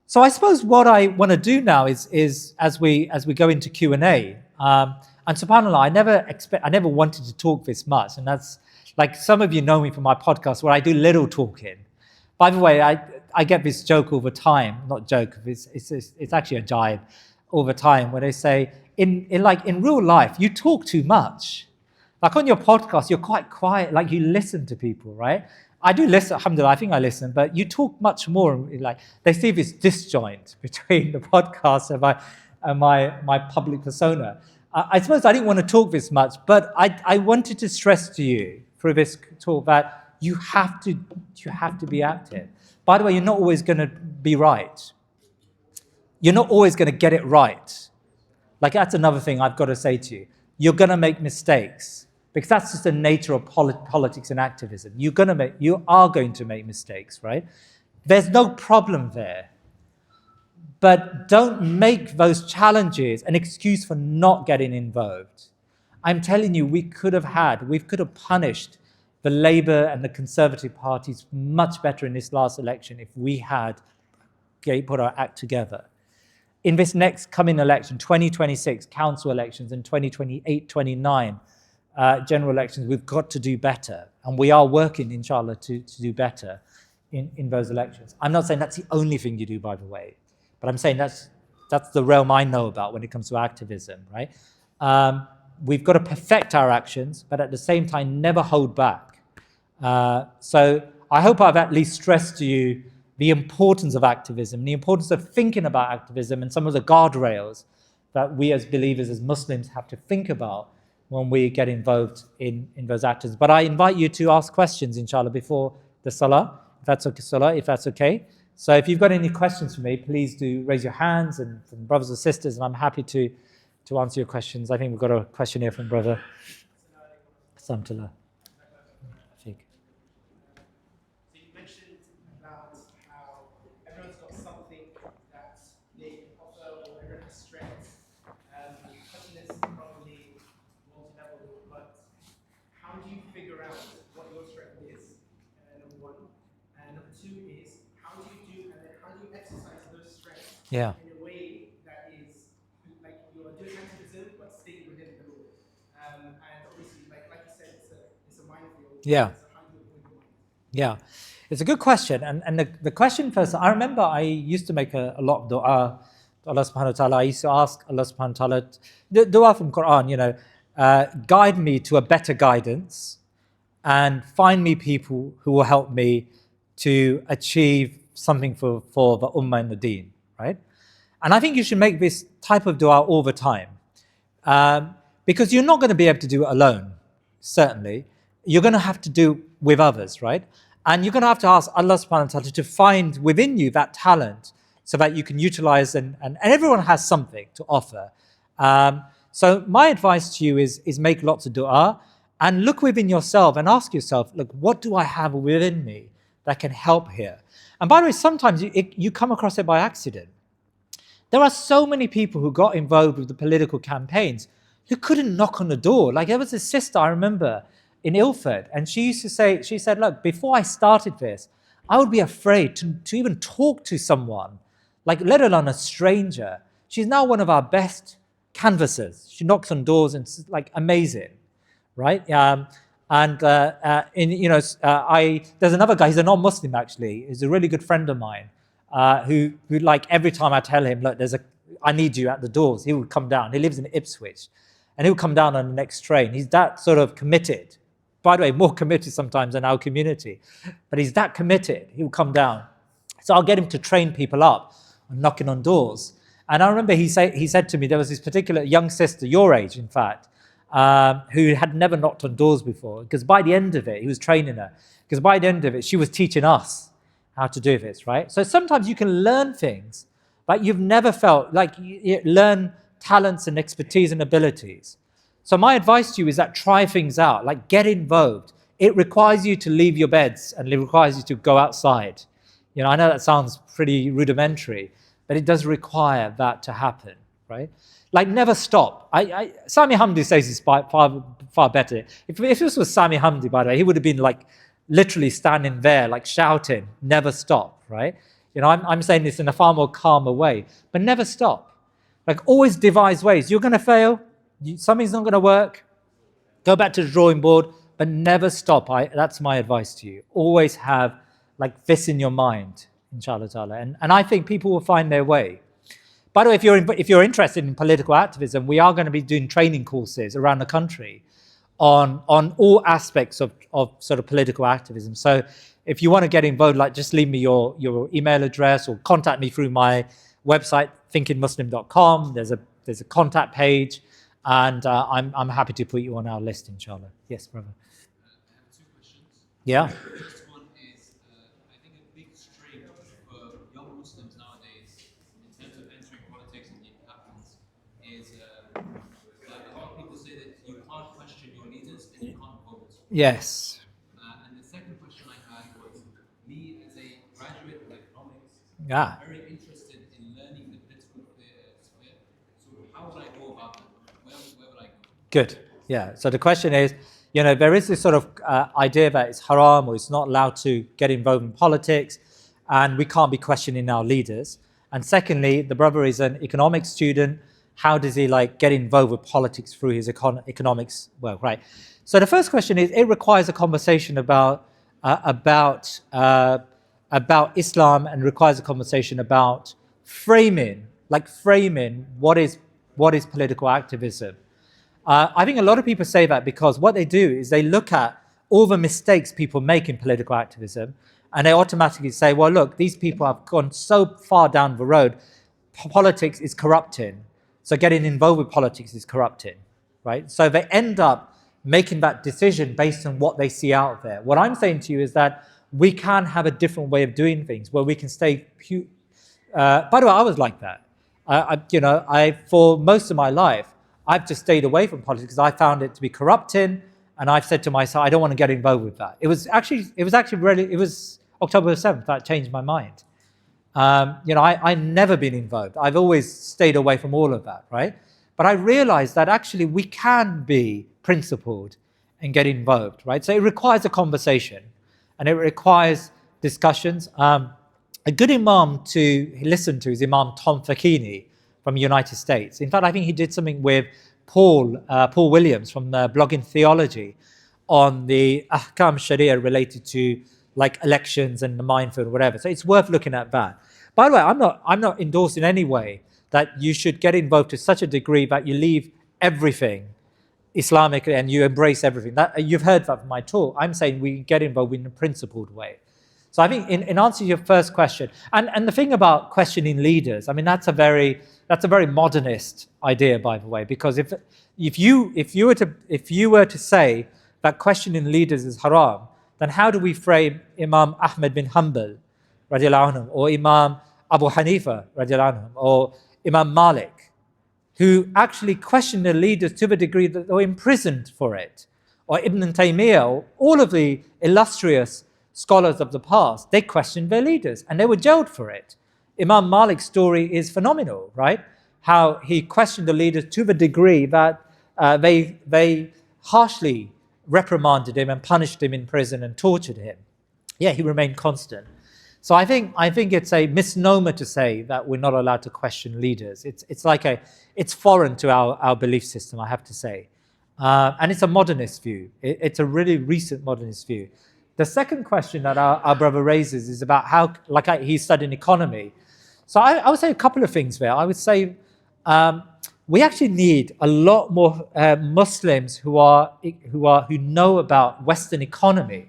So I suppose what I want to do now is as we go into Q&A, and subhanAllah, I never wanted to talk this much, and that's like some of you know me from my podcast where I do little talking. By the way, I get this joke all the time, not joke, it's actually a jibe all the time, where they say in real life you talk too much. Like on your podcast, you're quite quiet, like you listen to people, right? I do listen, alhamdulillah, I think I listen, but you talk much more. Like they see this disjoint between the podcast and my public persona. I suppose I didn't want to talk this much, but I wanted to stress to you through this talk that you have to be active. By the way, you're not always going to be right. You're not always going to get it right. Like that's another thing I've got to say to you. You're going to make mistakes. Because that's just the nature of politics and activism. You are going to make mistakes, right? There's no problem there. But don't make those challenges an excuse for not getting involved. I'm telling you, we could have punished the Labour and the Conservative parties much better in this last election if we had put our act together. In this next coming election, 2026 council elections and 2028, 29, general elections, we've got to do better. And we are working, inshallah, to do better in those elections. I'm not saying that's the only thing you do, by the way, but I'm saying that's the realm I know about when it comes to activism, right? We've got to perfect our actions, but at the same time, never hold back. So I hope I've at least stressed to you the importance of activism, the importance of thinking about activism and some of the guardrails that we as believers, as Muslims, have to think about when we get involved in those actions. But I invite you to ask questions, inshallah, before the salah, if that's okay. So if you've got any questions for me, please do raise your hands, and from brothers and sisters, and I'm happy to answer your questions. I think we've got a question here from brother Samtullah. I think. So you mentioned about how everyone's got something that they can offer or everyone has strengths. The question is probably multi-level, but how do you figure out what your strength is, number one? And number two is, how do you exercise those strengths in a way that is, like you're doing activism, but staying within the law? And obviously, like you said, it's a minefield. Yeah. So how do you avoid the minefield? Yeah, it's a good question. And the question first, I remember I used to make a lot of dua to Allah subhanahu wa ta'ala. I used to ask Allah subhanahu wa ta'ala, dua from Quran, guide me to a better guidance and find me people who will help me to achieve something for the ummah and the deen, right? And I think you should make this type of dua all the time. Because you're not going to be able to do it alone, certainly. You're going to have to do with others, right? And you're going to have to ask Allah subhanahu wa ta'ala to find within you that talent so that you can utilize, and everyone has something to offer. So my advice to you is make lots of dua and look within yourself and ask yourself, look, what do I have within me that can help here? And by the way, sometimes you come across it by accident. There are so many people who got involved with the political campaigns who couldn't knock on the door. Like there was a sister I remember in Ilford, and she said, look, before I started this, I would be afraid to even talk to someone, like let alone a stranger. She's now one of our best canvassers. She knocks on doors and it's like amazing, right? There's another guy, he's a non-Muslim actually, he's a really good friend of mine, who like every time I tell him, look, I need you at the doors, he would come down. He lives in Ipswich. and he'll come down on the next train. He's that sort of committed. By the way, more committed sometimes than our community, but he's that committed. He'll come down. So I'll get him to train people up on knocking on doors. And I remember he said to me, there was this particular young sister, your age, in fact, who had never knocked on doors before, because by the end of it, he was training her, because by the end of it, she was teaching us how to do this, right? So sometimes you can learn things, but you've never felt like you learn talents and expertise and abilities. So my advice to you is that try things out, like get involved. It requires you to leave your beds and it requires you to go outside. You know, I know that sounds pretty rudimentary, but it does require that to happen, right? Like never stop. Sami Hamdi says this far better. If this was Sami Hamdi, by the way, he would have been like literally standing there, like shouting, never stop, right? You know, I'm saying this in a far more calmer way, but never stop. Like always devise ways. You're going to fail. Something's not going to work. Go back to the drawing board, but never stop. That's my advice to you. Always have like this in your mind, inshallah ta'ala. And I think people will find their way. By the way, if you're interested in political activism, we are going to be doing training courses around the country on all aspects of sort of political activism. So if you want to get involved, like just leave me your email address or contact me through my website, thinkingmuslim.com. There's a contact page, and I'm happy to put you on our list, inshallah. Yes, brother. I have two questions. Yeah. The first one is, I think a big strain for young Muslims nowadays, in terms of entering politics and it happens, is that a lot of people say that you can't question your leaders and you can't vote. Yes. And the second question I had was, me as a graduate of economics, Yeah. very interested in learning the political sphere. So how would I go about that? Where would I go? Good. Yeah. So the question is, you know, there is this sort of idea that it's haram or it's not allowed to get involved in politics, and we can't be questioning our leaders. And secondly, the brother is an economics student. How does he like get involved with politics through his economics work, right? So the first question is, it requires a conversation about Islam, and requires a conversation about framing what is political activism. I think a lot of people say that because what they do is they look at all the mistakes people make in political activism, and they automatically say, well, look, these people have gone so far down the road, politics is corrupting, so getting involved with politics is corrupting, right? So they end up making that decision based on what they see out there. What I'm saying to you is that we can have a different way of doing things where we can stay by the way, I was like that. For most of my life, I've just stayed away from politics because I found it to be corrupting, and I've said to myself, I don't want to get involved with that. It was October 7th that changed my mind. I've never been involved. I've always stayed away from all of that, right? But I realized that actually we can be principled and get involved, right? So it requires a conversation, and it requires discussions. A good imam to listen to is Imam Tom Fakini from the United States. In fact, I think he did something with Paul Williams from Blogging Theology on the Ahkam Sharia related to like elections and the minefield or whatever. So it's worth looking at that. By the way, I'm not endorsing in any way that you should get involved to such a degree that you leave everything Islamic and you embrace everything. That you've heard that from my talk. I'm saying we get involved in a principled way. So I think in answer to your first question, and the thing about questioning leaders, I mean that's a very modernist idea, by the way, because if you were to say that questioning leaders is haram, then how do we frame Imam Ahmed bin Hanbal, radiallahu anhu, or Imam Abu Hanifa, radiallahu anhu, or Imam Malik, who actually questioned the leaders to the degree that they were imprisoned for it, or Ibn Taymiyyah, or all of the illustrious scholars of the past, they questioned their leaders and they were jailed for it. Imam Malik's story is phenomenal, right? How he questioned the leaders to the degree that they harshly reprimanded him and punished him in prison and tortured him. Yeah, he remained constant. So I think it's a misnomer to say that we're not allowed to question leaders. It's foreign to our belief system, I have to say. And it's a modernist view. It's a really recent modernist view. The second question that our brother raises is about how, he's studying economy. So I would say a couple of things there. I would say we actually need a lot more Muslims who know about Western economy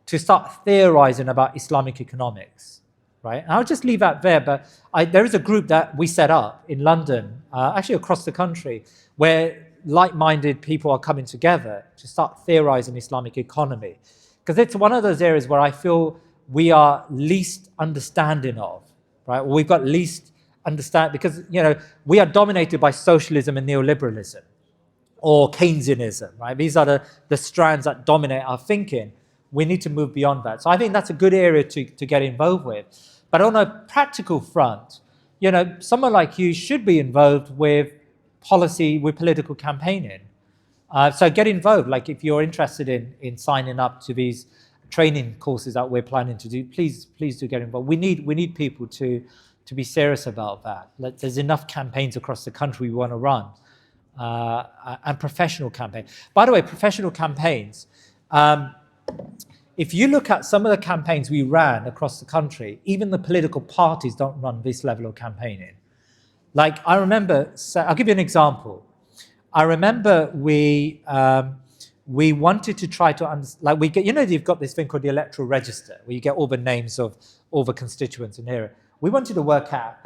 to start theorizing about Islamic economics, right? And I'll just leave that there, but there is a group that we set up in London, actually across the country, where like-minded people are coming together to start theorizing Islamic economy. Because it's one of those areas where I feel we are least understanding of, right? We've got least understand, because we are dominated by socialism and neoliberalism or Keynesianism, right? These are the strands that dominate our thinking. We need to move beyond that. So I think that's a good area to get involved with. But on a practical front, someone like you should be involved with policy, with political campaigning. So get involved. Like if you're interested in signing up to these training courses that we're planning to do, please do get involved. We need people to be serious about that. There's enough campaigns across the country we want to run, and professional campaigns. By the way, professional campaigns. If you look at some of the campaigns we ran across the country, even the political parties don't run this level of campaigning. Like I remember, I'll give you an example. I remember we wanted to try to you've got this thing called the electoral register, where you get all the names of all the constituents in here. We wanted to work out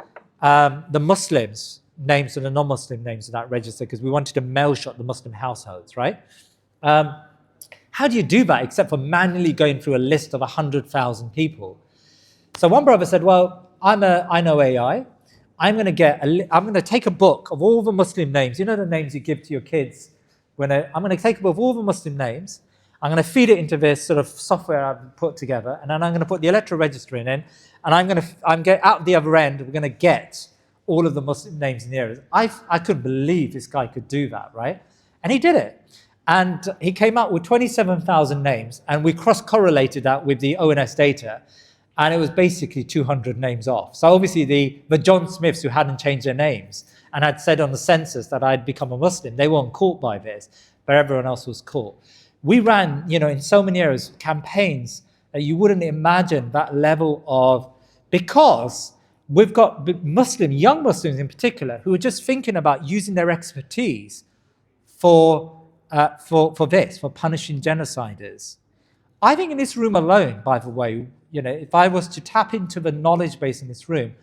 the Muslims' names and the non-Muslim names of that register, because we wanted to mail shot the Muslim households, right? How do you do that except for manually going through a list of 100,000 people? So one brother said, well, I know AI. I'm going to take a book of all the Muslim names. You know the names you give to your kids? I'm going to take a book of all the Muslim names. I'm going to feed it into this sort of software I've put together, and then I'm going to put the electoral register in it, and I'm get out the other end, we're going to get all of the Muslim names in the areas. I couldn't believe this guy could do that, right? And he did it. And he came out with 27,000 names, and we cross-correlated that with the ONS data, and it was basically 200 names off. So obviously the John Smiths who hadn't changed their names and had said on the census that I'd become a Muslim, they weren't caught by this, but everyone else was caught. We ran, in so many areas, campaigns that you wouldn't imagine that level of, because we've got young Muslims in particular, who are just thinking about using their expertise for punishing genociders. I think in this room alone, by the way, if I was to tap into the knowledge base in this room,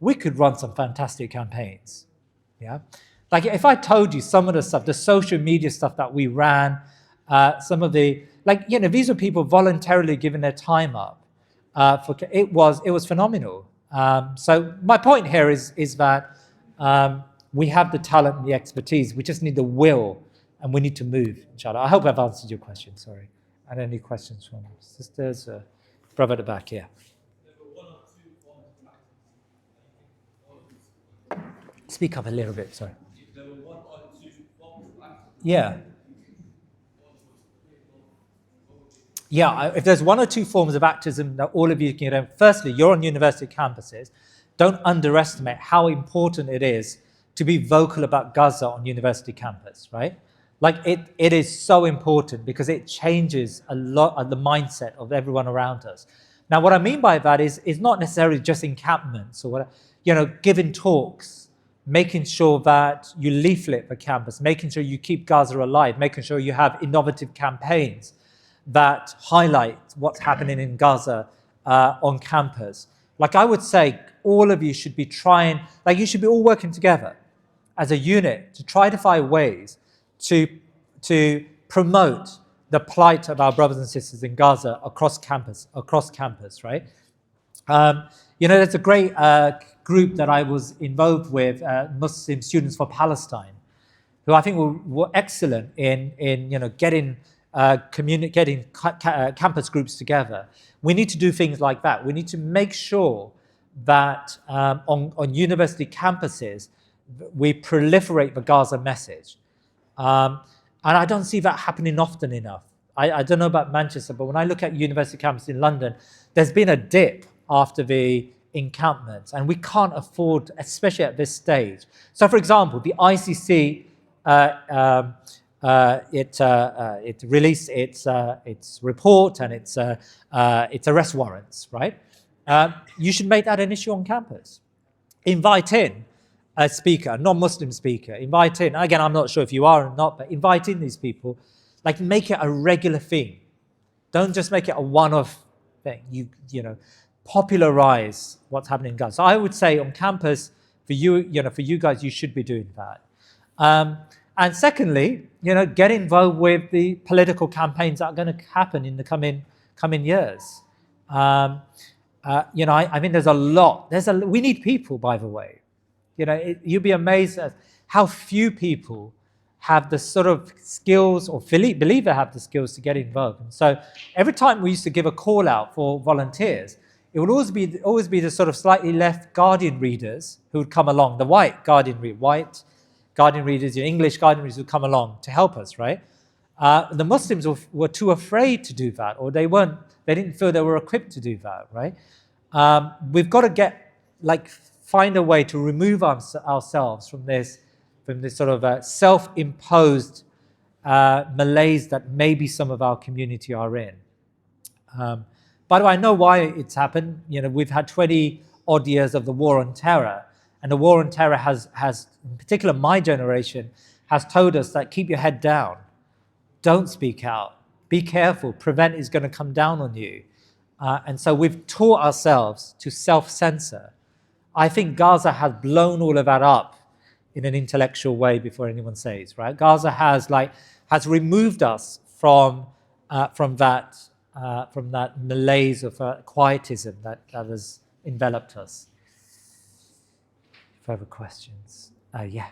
we could run some fantastic campaigns. Yeah, like if I told you some of the stuff, the social media stuff that we ran, some of the these are people voluntarily giving their time up. It was phenomenal. So my point here is that we have the talent and the expertise. We just need the will. And we need to move, inshallah. I hope I've answered your question, sorry. And any questions from sisters? Brother at the back, yeah. Speak up a little bit, sorry. Yeah. Yeah, if there's one or two forms of activism that all of you can get, firstly, you're on university campuses. Don't underestimate how important it is to be vocal about Gaza on university campus, right? Like it is so important because it changes a lot of the mindset of everyone around us. Now, what I mean by that is not necessarily just encampments or giving talks, making sure that you leaflet the campus, making sure you keep Gaza alive, making sure you have innovative campaigns that highlight what's happening in Gaza on campus. Like I would say, all of you should be you should be all working together as a unit to try to find ways to promote the plight of our brothers and sisters in Gaza across campus, right? There's a great group that I was involved with, Muslim Students for Palestine, who I think were excellent in getting campus groups together. We need to do things like that. We need to make sure that on university campuses, we proliferate the Gaza message. And I don't see that happening often enough. I don't know about Manchester, but when I look at university campus in London, there's been a dip after the encampments, and we can't afford, especially at this stage. So, for example, the ICC it released its report and its arrest warrants, right? You should make that an issue on campus. Invite in a speaker, a non-Muslim speaker, invite in. Again, I'm not sure if you are or not, but invite in these people. Like, make it a regular thing. Don't just make it a one-off thing. You know, popularize what's happening in Gaza. So I would say on campus, for you guys, you should be doing that. And secondly, get involved with the political campaigns that are going to happen in the coming years. I mean, there's a lot. We need people, by the way. You'd be amazed at how few people have the sort of skills or believe they have the skills to get involved. And so every time we used to give a call out for volunteers, it would always be the sort of slightly left Guardian readers who would come along, the white Guardian readers, your English Guardian readers would come along to help us, right? The Muslims were too afraid to do that, or they didn't feel they were equipped to do that, right? We've got to find a way to remove ourselves from this sort of self-imposed malaise that maybe some of our community are in. By the way, I know why it's happened. We've had 20 odd years of the war on terror, and the war on terror has, in particular my generation, has told us that keep your head down, don't speak out, be careful, prevent is going to come down on you. And so we've taught ourselves to self-censor. I think Gaza has blown all of that up in an intellectual way before anyone says, right? Gaza has removed us from that malaise of quietism that has enveloped us. Further questions? Yeah.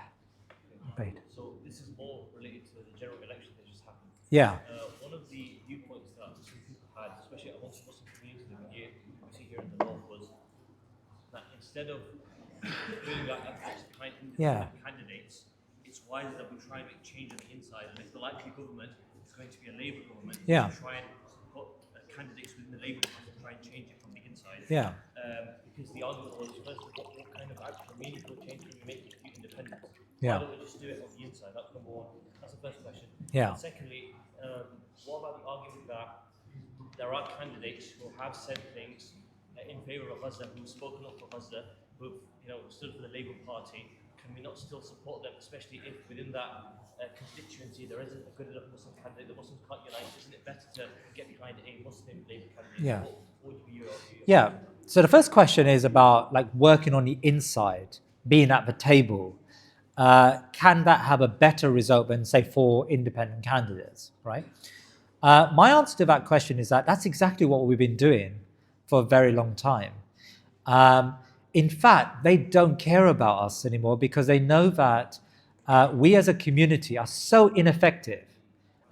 So this is more related to the general election that just happened. Yeah. One of the viewpoints that some people had, especially amongst Muslim communities that we see here in the north, was that instead of doing that efforts behind independent candidates, it's wiser that we try and make change on the inside. And if the likely government is going to be a Labour government, we try and put candidates within the Labour Party to try and change it from the inside. Yeah. Because the argument was, first of all, what kind of actual meaningful change can we make if you independent? Yeah. Why don't we just do it on the inside? That's number one. That's the first question. Yeah. And secondly, what about the argument that there are candidates who have said things in favour of Gaza, who've spoken up for Gaza, who've stood for the Labour Party? Can we not still support them, especially if within that constituency there isn't a good enough Muslim candidate? The Muslims can't unite. Isn't it better to get behind a Muslim Labour candidate? Yeah. What would be your view? Yeah. So the first question is about working on the inside, being at the table. Can that have a better result than, say, 4 independent candidates, right? My answer to that question is that's exactly what we've been doing for a very long time. In fact, they don't care about us anymore because they know that we as a community are so ineffective.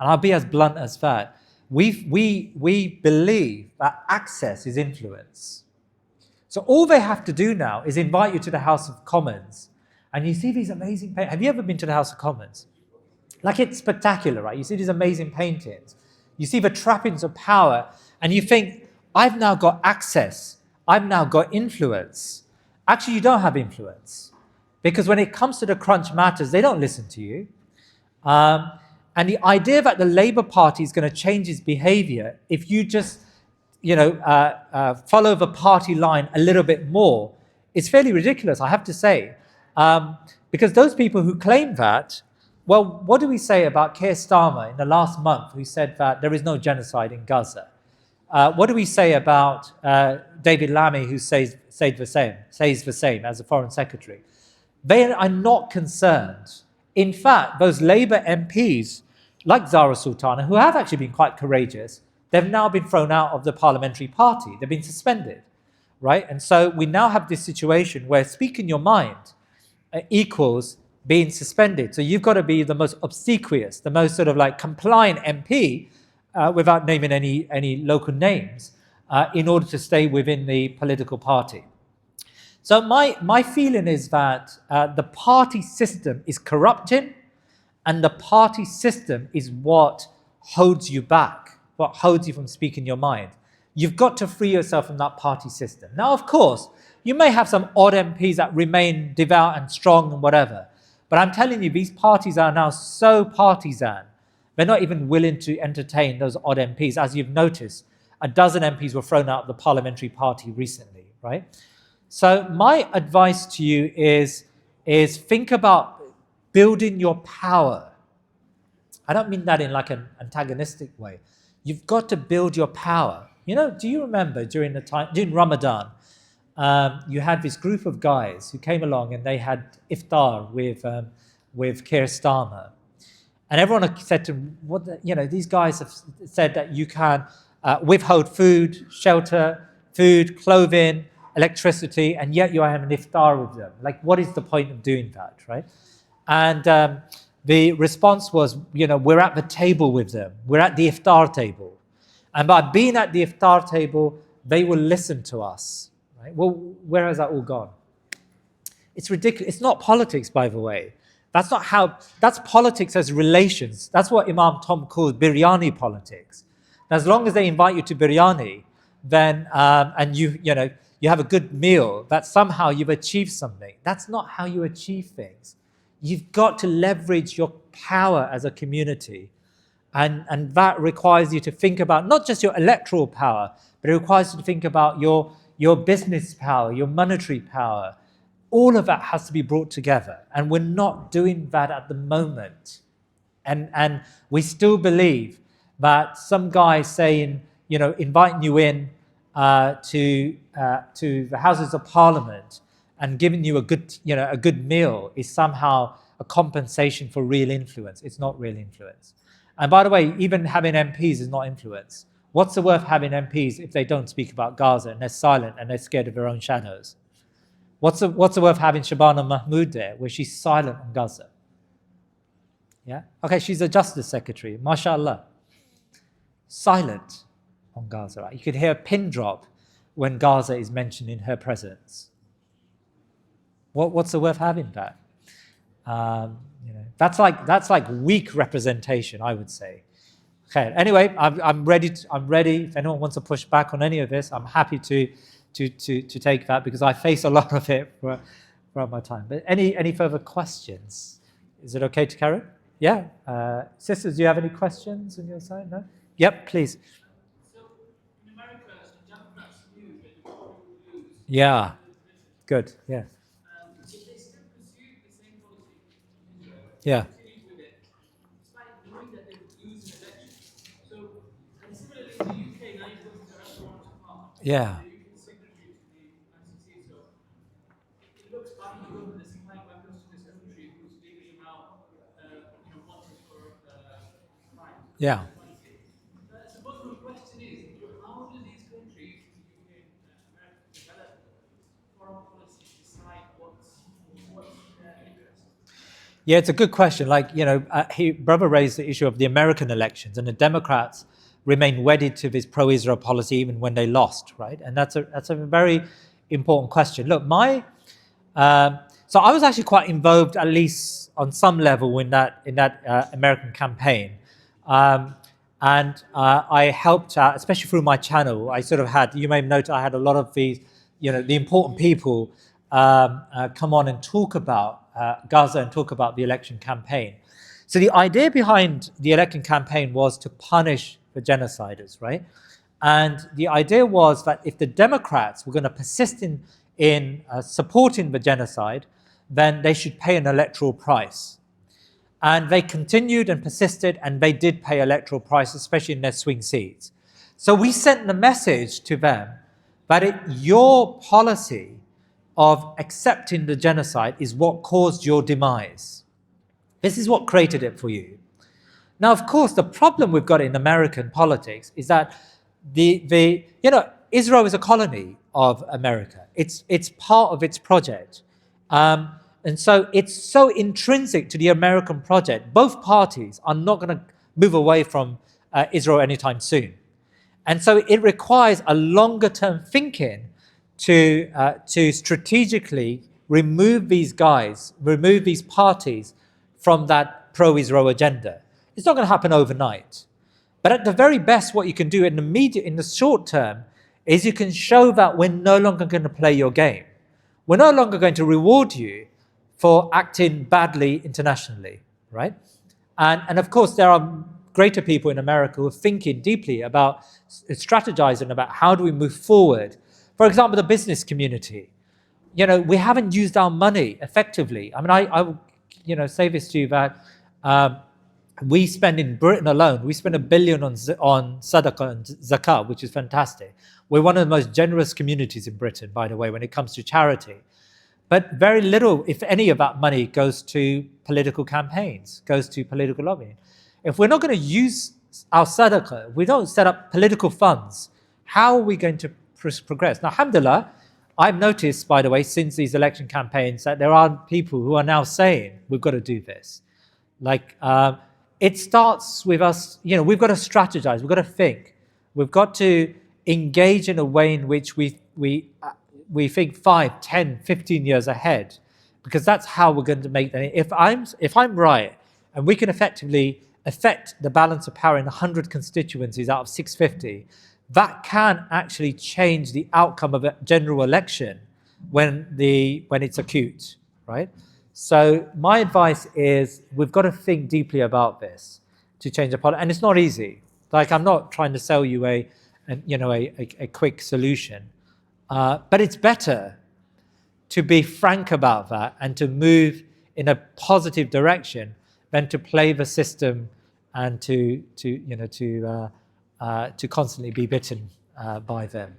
And I'll be as blunt as that. We believe that access is influence. So all they have to do now is invite you to the House of Commons, and you see these amazing paintings. Have you ever been to the House of Commons? It's spectacular, right? You see these amazing paintings. You see the trappings of power, and you think, I've now got access. I've now got influence. Actually, you don't have influence, because when it comes to the crunch matters, they don't listen to you. And the idea that the Labour Party is going to change its behaviour if you just follow the party line a little bit more, it's fairly ridiculous, I have to say. Because those people who claim that, well, what do we say about Keir Starmer in the last month, who said that there is no genocide in Gaza? What do we say about David Lammy, who says the same as a foreign secretary? They are not concerned. In fact, those Labour MPs, like Zara Sultana, who have actually been quite courageous, they've now been thrown out of the parliamentary party. They've been suspended, right? And so we now have this situation where speaking your mind equals being suspended. So you've got to be the most obsequious, the most sort of compliant MP, without naming any local names, in order to stay within the political party. So my feeling is that the party system is corrupting, and the party system is what holds you back, what holds you from speaking your mind. You've got to free yourself from that party system. Now, of course, you may have some odd MPs that remain devout and strong and whatever, but I'm telling you, these parties are now so partisan, they're not even willing to entertain those odd MPs. As you've noticed, 12 MPs were thrown out of the parliamentary party recently, right? So my advice to you is, is think about building your power. I don't mean that in like an antagonistic way. You've got to build your power. You know, do you remember during Ramadan, you had this group of guys who came along and they had iftar with Keir Starmer. And everyone said to him, these guys have said that you can withhold food, shelter, food, clothing, electricity, and yet you are having iftar with them. Like, what is the point of doing that, right? And the response was, we're at the table with them. We're at the iftar table. And by being at the iftar table, they will listen to us. Right? Well, where has that all gone? It's ridiculous. It's not politics, by the way. That's politics as relations. That's what Imam Tom calls biryani politics. As long as they invite you to biryani, then and you have a good meal, that somehow you've achieved something. That's not how you achieve things. You've got to leverage your power as a community. And that requires you to think about not just your electoral power, but it requires you to think about your business power, your monetary power. All of that has to be brought together. And we're not doing that at the moment. And we still believe that some guy saying, inviting you in to the Houses of Parliament and giving you a good meal is somehow a compensation for real influence. It's not real influence. And by the way, even having MPs is not influence. What's the worth having MPs if they don't speak about Gaza and they're silent and they're scared of their own shadows? What's the worth having Shabana Mahmood there, where she's silent on Gaza? Yeah? Okay, she's a justice secretary, mashallah. Silent on Gaza, right? You could hear a pin drop when Gaza is mentioned in her presence. What's the worth having that? That's like weak representation, I would say. Okay. Anyway, I'm ready. If anyone wants to push back on any of this, I'm happy to take that, because I face a lot of it throughout my time. But any further questions? Is it okay to carry on? Yeah. Sisters, do you have any questions on your side? No? Yep, please. So in America, the Democrats knew that the Republic would lose. Yeah. Good. Yeah. If they still pursued the same policy in Israel, Yeah. continued with it, despite knowing that they would lose an election. So, and similarly in the UK, now you've got the Director of Parliament. Yeah. The UK signatory to the ICC. So it looks like the government is supplying weapons to this country who's leaving them out, wanted for crime. Yeah. So the question is, how do these countries, the UK and America, develop foreign policy, decide what's their interest? Yeah, it's a good question. Brother raised the issue of the American elections, and the Democrats remain wedded to this pro-Israel policy even when they lost, right? And that's a very important question. Look, so I was actually quite involved, at least on some level, in that American campaign, and I helped out, especially through my channel. I sort of had, you may have noted, I had a lot of these, the important people come on and talk about Gaza and talk about the election campaign. So the idea behind the election campaign was to punish the genociders, right? And the idea was that if the Democrats were going to persist in supporting the genocide, then they should pay an electoral price. And they continued and persisted, and they did pay electoral price, especially in their swing seats. So we sent the message to them that your policy of accepting the genocide is what caused your demise. This is what created it for you. Now, of course, the problem we've got in American politics is that Israel is a colony of America. It's part of its project. And so it's so intrinsic to the American project. Both parties are not going to move away from Israel anytime soon. And so it requires a longer term thinking to strategically remove these parties from that pro-Israel agenda. It's not going to happen overnight. But at the very best, what you can do in the short term is you can show that we're no longer going to play your game. We're no longer going to reward you for acting badly internationally, right? And of course, there are greater people in America who are thinking deeply about strategizing about how do we move forward. For example, the business community. we haven't used our money effectively. I mean, I will, say this to you that we spend in Britain alone, we spend $1 billion on sadaqah and zakat, which is fantastic. We're one of the most generous communities in Britain, by the way, when it comes to charity. But very little, if any, of that money goes to political campaigns, goes to political lobbying. If we're not going to use our sadaqah, we don't set up political funds, how are we going to progress? Now, alhamdulillah, I've noticed, by the way, since these election campaigns, that there are people who are now saying, we've got to do this. Like, it starts with us, we've got to strategize, we've got to think. We've got to engage in a way in which we think 5, 10, 15 years ahead, because that's how we're going to make that. If I'm right, and we can effectively affect the balance of power in 100 constituencies out of 650, that can actually change the outcome of a general election when it's acute, right? So my advice is we've got to think deeply about this to change the policy, and it's not easy. Like, I'm not trying to sell you a quick solution, but it's better to be frank about that and to move in a positive direction than to play the system and to constantly be bitten by them.